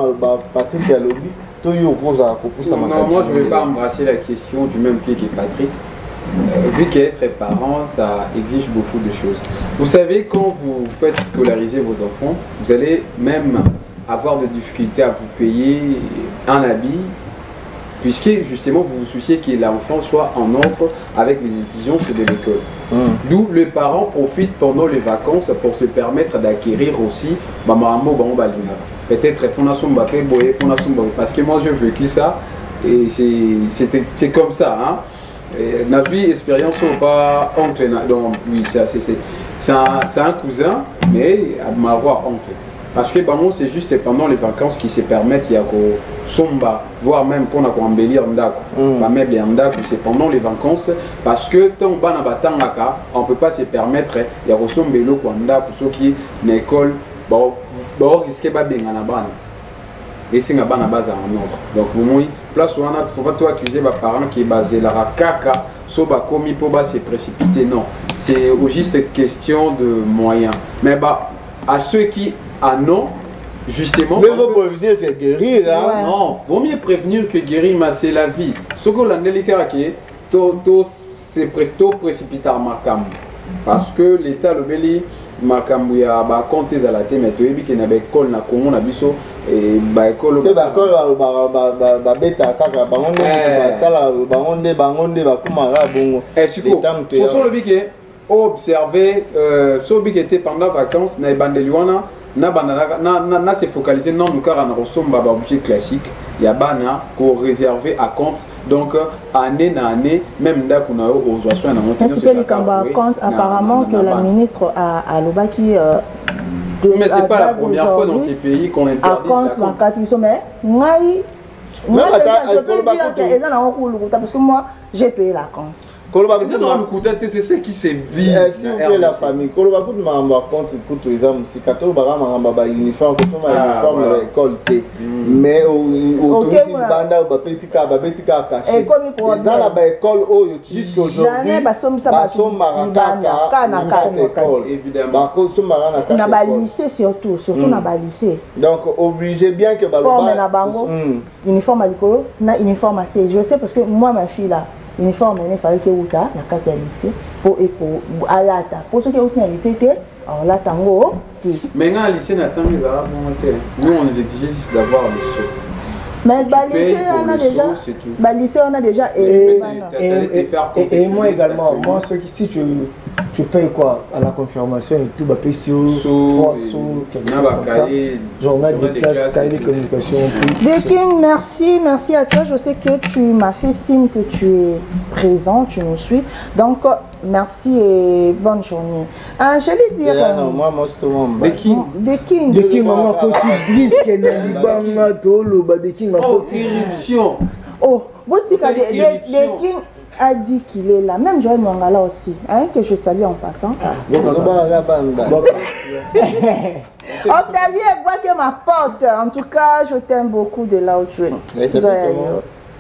Patrick a lobby tout y oppose à non moi je vais pas embrasser la question du même pied que Patrick vu qu'être parent ça exige beaucoup de choses. Vous savez quand vous faites scolariser vos enfants vous allez même avoir de difficultés à vous payer un habit puisque justement vous vous souciez que l'enfant soit en ordre avec les exigences de l'école. D'où les parents profitent pendant les vacances pour se permettre d'acquérir aussi peut-être fondation Mbappé, parce que moi j'ai vécu ça et c'est comme ça. Hein. Ma vie expérience ou pas honte, donc oui c'est un cousin mais à m'avoir honte. Parce que c'est juste pendant les vacances qui se permettent, il y a somba, voire même qu'on a embellir ndako. C'est pendant les vacances, parce que tant on ne peut pas se permettre, il y a sombelo pour ceux qui n'école, risquer pas bien en abana. Et c'est une base en autre. Donc, vous place où on a, faut pas tout accuser les parents qui est basé là, caca, soba commis pour se précipiter. Non, c'est juste question de moyens. Mais à ceux qui non, justement. Mais vaut prévenir que guérir. Hein? Ouais. Non, vaut mieux prévenir que guérir, mais c'est la vie. Ce que l'on a c'est presto précipitant Makam. Parce que l'État le béli, Makam, il y a compté à la tête, mais tu as vu qu'il y a une école na Congo na biso et ba école. C'est ba école ba beta kaka bangonde sala bangonde ba kumara bongo. Faut sur le bique observer sur le bique était pendant vacances na bandeliwana. Na se focaliser non nous car on ressemble à objet classique il y a bana qu'on réservé à compte donc année na année même là qu'on a aux soins na monter compte apparemment que la ministre a Lobaki mais c'est pas la première fois dans ces pays qu'on interdit la compte mais parce que moi j'ai payé la compte. C'est ce qui se vit. S'il vous plaît, la famille, quand on va compte pour les hommes, si on va uniforme, uniforme de l'école, mais au banda ou petit cas caché. Les ans là école jusqu'aujourd'hui, on a lycée surtout on a lycée. Donc obligé bien que uniforme à l'école, na uniforme assez. Je sais parce que moi ma fille là. Uniforme, il fallait que vous la carte lycée pour alata. Pour ceux qui ont aussi un lycée, alors là, tango. Maintenant, le lycée n'a pas nous, on est exigé d'avoir le saut. Mais le lycée, on a déjà. Et moi également, moi, ceux qui, si tu payes quoi à la confirmation et tout, payer sur 3 sous, quelque chose comme ça. Journal de classe, cahier de communication. Deking, merci à toi. Je sais que tu m'as fait signe que tu es présent, tu nous suis. Donc, merci et bonne journée. J'allais dire. Moi, c'est tout le monde. Deking, maman, quand tu brises, qu'elle n'a pas de Deking, éruption. Oh, Deking a dit qu'il est là. Même Joël Mangala aussi, hein, que je salue en passant. Octavie est bois que ma porte. En tout cas, je t'aime beaucoup de là où tu es.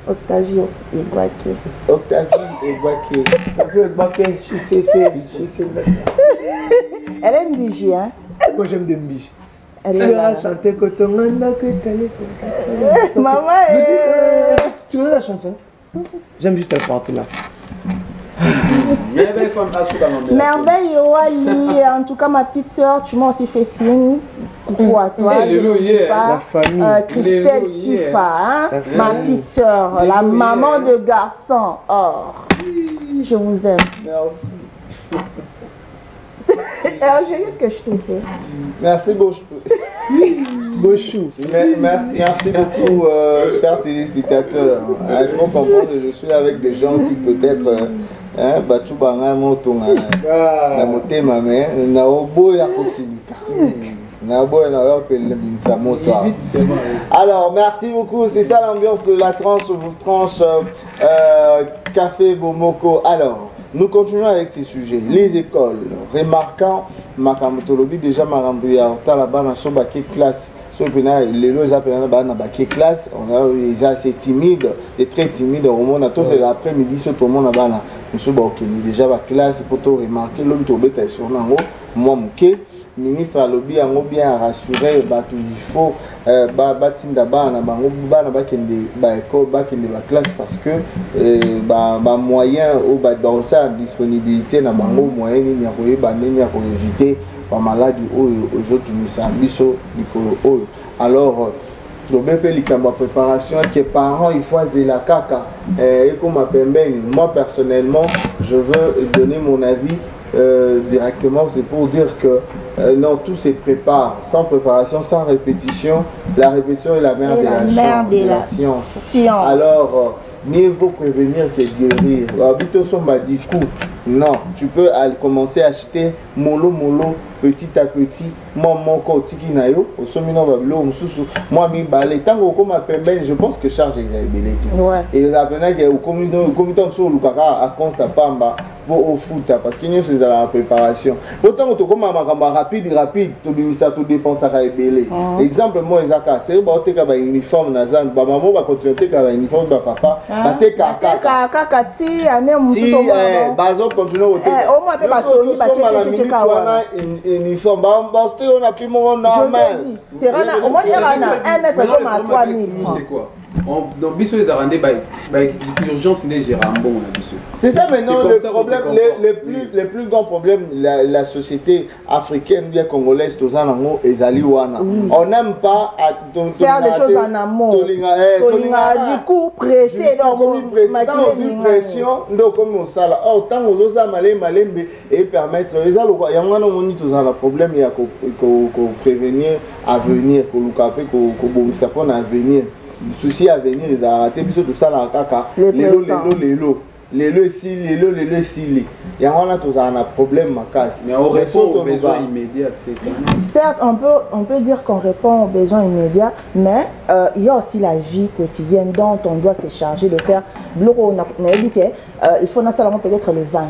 Octavie et Boaké. Elle aime Bigi, hein? Moi j'aime des biches. Elle est là. Chanter Kotonganda que maman, tu veux la chanson? J'aime juste cette partie-là. Merveille Wali, en tout cas ma petite soeur, tu m'as aussi fait signe. Coucou à toi, je ne pas. La famille. Christelle Sifa, hein? Ma petite soeur, la maman de garçon. Oh, je vous aime. Merci. Alors, qu'est-ce que je t'ai fait? Merci Bochou. Merci beaucoup, chers téléspectateurs. Il faut comprendre que je suis avec des gens qui peut-être battu banga moto na motema mais na obo ya kosilika. Na obo na yo pe le moto. Alors, merci beaucoup. C'est ça l'ambiance de la tranche, votre tranche Café Bomoko. Alors, nous continuons avec ces sujets. Les écoles, remarquant Makamotolobi, déjà Marambouya, Talabana, Sobaki classe, les lois appellent classe, on a assez timide, c'est très timide, au monde, à tous l'après-midi, sur tout le monde, déjà la classe, pour te remarquer, l'homme est sur moi, Mouké. Ministre a lobby bien rassuré il faut batinda bana bango bana bakende ba école bakende ba classe parce que moyen ou ba sa disponibilité na bango moyen ni ya koyeba nini ya ko éviter ba maladie aux autres misabiso likolo. Alors donc même la préparation que parents il faut la caca et comme moi personnellement je veux donner mon avis directement. C'est pour dire que non, tout se prépare sans préparation, sans répétition. La répétition est la mère de la science. Alors mieux vaut prévenir que guérir. Non, tu peux commencer à acheter mollo petit à petit. Moi mi balé tant qu'on m'appelle, je pense que charge est et la peine que au comité sur le caca à compte à pamba au foot parce qu'il y a c'est la préparation. Autant que comme rapide tout ministère tout dépense à ébélé. Exemple moi Isaka c'est bon te ka uniforme nazan ba maman va continuer ka uniforme ba papa ba te ka ti ane mususu mo bazo continuer au au moins pe ba toni ba tche ka wa uniforme ba on a plus mon normal. C'est rana au moins il y a un mètre comme à 3000 francs. C'est quoi? Dans Bissau les Arandais urgence n'est Gérambon. C'est ça maintenant le problème, les plus grands problèmes la société africaine bien congolaise tous en amont et zaliwana. On n'aime pas faire les choses en amont. Du coup pressé donc pression donc comme ça là. Autant aux autres malembe et permettre les allocs. Il y a un moment tous en problème il y a qu'au prévenir à venir pour le caper qu'au bon ça qu'on à venir. Souci à venir, ils ont arrêté tout ça dans le caca. Les sili. Il y a un problème ma casse. Mais on répond aux besoins immédiats. Certes, on peut dire qu'on répond aux besoins immédiats, mais il y a aussi la vie quotidienne dont on doit se charger de faire. Il faut peut-être le 20.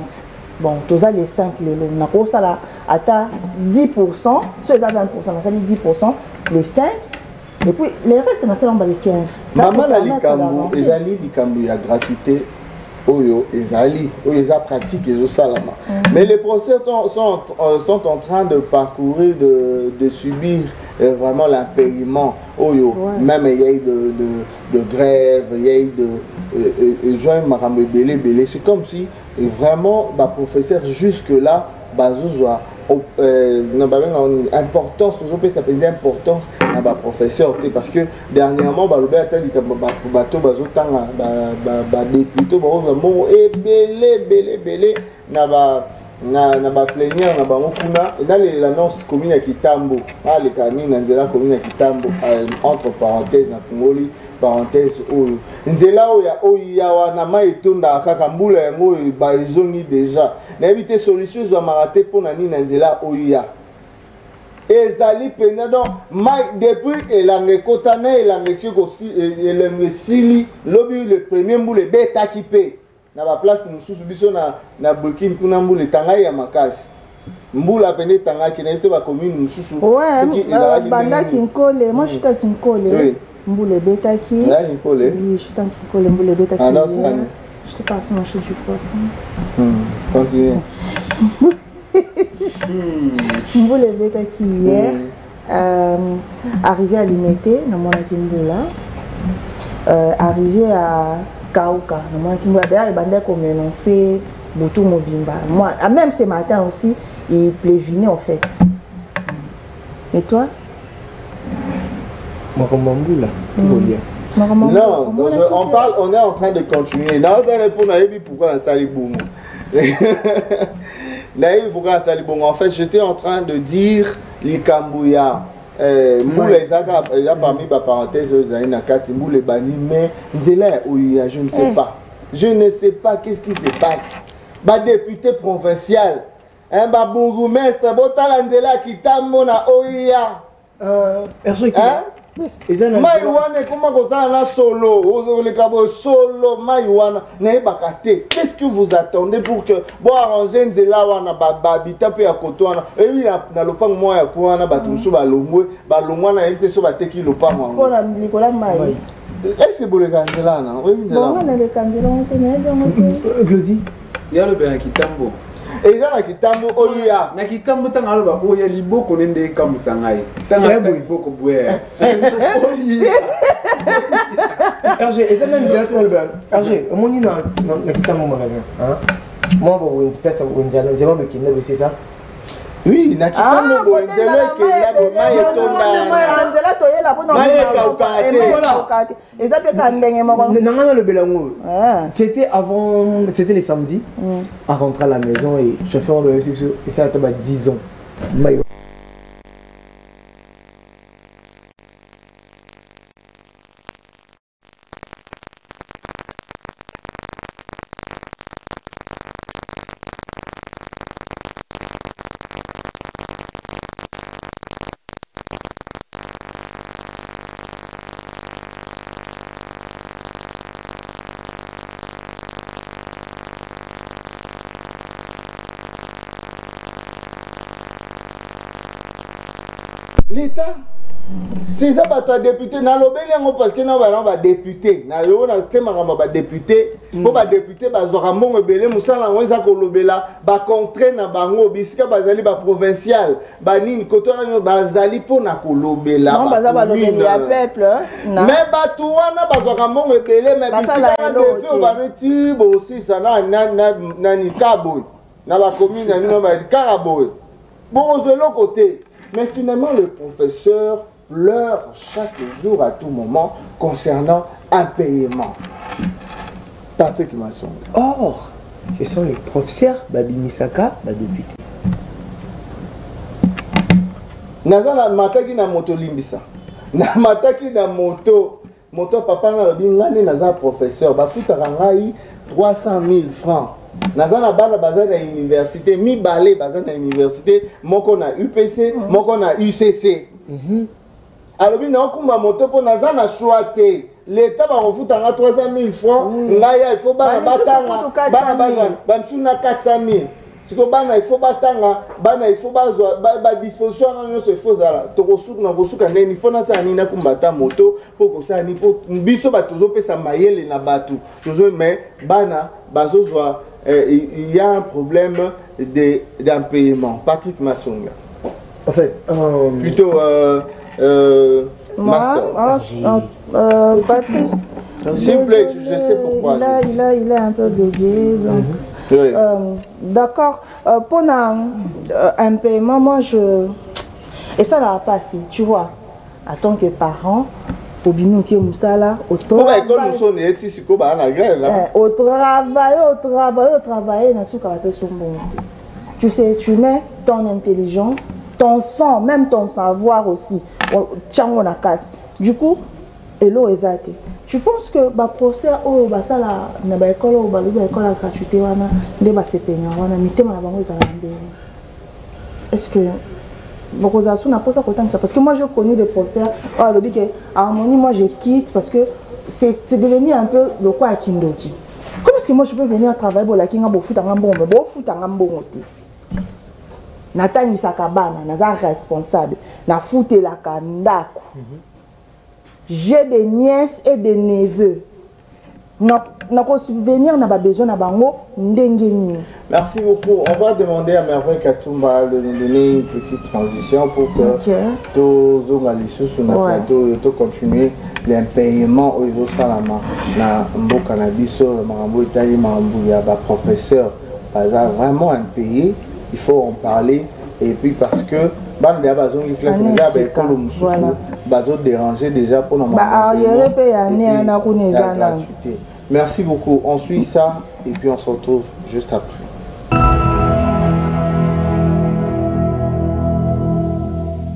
Bon, tous les 5 on a ça là à 10%, ceux à 20%, ça dit 10%, les 5. Et puis les restes, c'est dans les 15. Maman la likambo, les alliés likambo, il y a gratuité, oyo, les alliés, les pratiques, les salama. Mais les professeurs sont en train de parcourir, de subir vraiment l'impayement, oyo. Même il y a eu de grève, il y a eu de joint marambe belé. C'est comme si vraiment, les professeurs jusque-là, bazouzwa. Importance, ça peut dire importance à ma professeur parce que dernièrement le bateau député belé na ba plénière na bango kuna dans l'annonce commune à Kitambo les camines nzela commune à Kitambo entre parenthèses na fungoli parenthèse oyo nzela oya wana mai etonda kaka mbula yango ba ezongi déjà na éviter solution zo maraté pour na nini nzela oya ezali pena donc mai depuis elange kotana elange ki aussi elange sili lobi le premier mbula beta kipe na ba place mususu biso na Burkina kuna mbula tanga ya makasi mbula pene tanga ki na ite ba commune mususu banda kinkole moi je suis à kinkole mbula beta ki là kinkole oui je suis à kinkole mbula beta ki je te passe mon chou du poisson continue mbula beta ki hier arrivé à Limité na mona kimbula arrivé à Kauka, d'ailleurs, les bandits ont menacé Boutou Mobimba. Moi, même ce matin aussi, il plévinait en fait. Et toi? Non, on est en train de continuer. Non, on répond à pourquoi on s'allie boum. En fait, j'étais en train de dire les Kambouya. Moule ezaka parmi les parenthèses moule bani mais je ne sais pas. Je ne sais pas qu'est-ce qui se passe. Ba député provincial, un ba bourgmestre botala nzela kitambo na oya. Maïwana, comment vous allez solo? Solo, Maïwana, qu'est-ce que vous attendez pour que vous arrangez Nzela wana babita pe ya kotoana? Et oui, na lopang moi ya kuana batusu balongwe, balongwa na yete so bateki lopang wana. Pour la Nicolas Maï. Est-ce que vous le Nzela na? Oui, Nzela. Bon, on a le Nzela, on tenait Glody. Il y a le bien Kitambo. Et il y a na Kitambo oya. Na Kitambo tanga lo ba oya liboko nende kamusangai. Tanga liboko bwe. RG, et ça même Nzela dans le bain. RG, on dit na Kitambo magasin, hein? Moi bon une espèce de Nzela, c'est pas le kidnap, c'est ça. Oui, na kitamo bo ndelo ke la bo maye tonda. C'était avant, c'était les samedis. À rentrer à la maison et chauffeur de et ça a été 10 ans. L'État, c'est ça, bah, député, na lobeli yango parce que na ba député, na yo na tema ba député, pour ba député ba zorambongo belé musala ngo za ko lobela ba contraire na bango bisika bazali ba provincial, ba nini koto na bazali pona ko lobela. Non baza ba lobela peuple, mais ba tuwana ba zorambongo belé mais bisika na depuis ba neti bo aussi ça na ni kabo, na ba commune na no ba karabo. Bon de l'autre côté. Mais finalement, le professeur pleure chaque jour, à tout moment, concernant un paiement. Patrick Masson. Or, ce sont les professeurs, Babi Misaka, député. Nazana mataki na moto limbisa. Na mataki na moto papa na bingane naza professeur. Bafuta rangai 300 000 francs. Nazana bana baza na université, mi balé baza na université, moko na UPC, moko na UCC. Alors bien okumba moto po nazana choité. L'État va refuta 300 000 francs, ngaya il faut bana batanga, bana bamsuna 400 000. Siko bana il faut batanga, bana il faut ba disposition na se faut zala. Tokosuka na kosuka ndeni fona sa nina kumbata moto po ko sa ni po biso ba tozo pesa mayele na batu. Tozo mais bana bazozwa il y a un problème d'un paiement. Patrick Massonga. En fait, plutôt moi, Patrick. S'il vous plaît, je sais pourquoi. Il est un peu bugué. Donc, oui. D'accord. Pour un paiement, moi je. Et ça n'a pas passé, tu vois. En tant que parent, au travail, tu sais, tu mets ton intelligence, ton sang, même ton savoir aussi. Du coup, hello Ezate. Tu penses que le procès au basala na ba école au baluba école à gratuité wana de ba se penya wana mitema na bango ezala ndé. Est-ce que parce que moi j'ai connu des professeurs, on dit que harmonie moi je quitte parce que c'est devenu un peu le quoi à Kindoki. Comment est-ce que moi je peux venir travailler pour la kinga bo futa ngambongo bo futa ngambongo te. Natani sakabana naza responsable na futé la kandako. J'ai des nièces et des neveux. Merci beaucoup. On va demander à Merveille Katumba de nous donner une petite transition pour que tous les journalistes sur notre plateau continuer les paiements aux Salama. Na mbo cannabis, Marambo Italie, Marambo Yaba professeur. Vraiment un pays, il faut en parler. Et puis parce que déranger déjà pour nous. Merci beaucoup. On suit ça et puis on se retrouve juste après.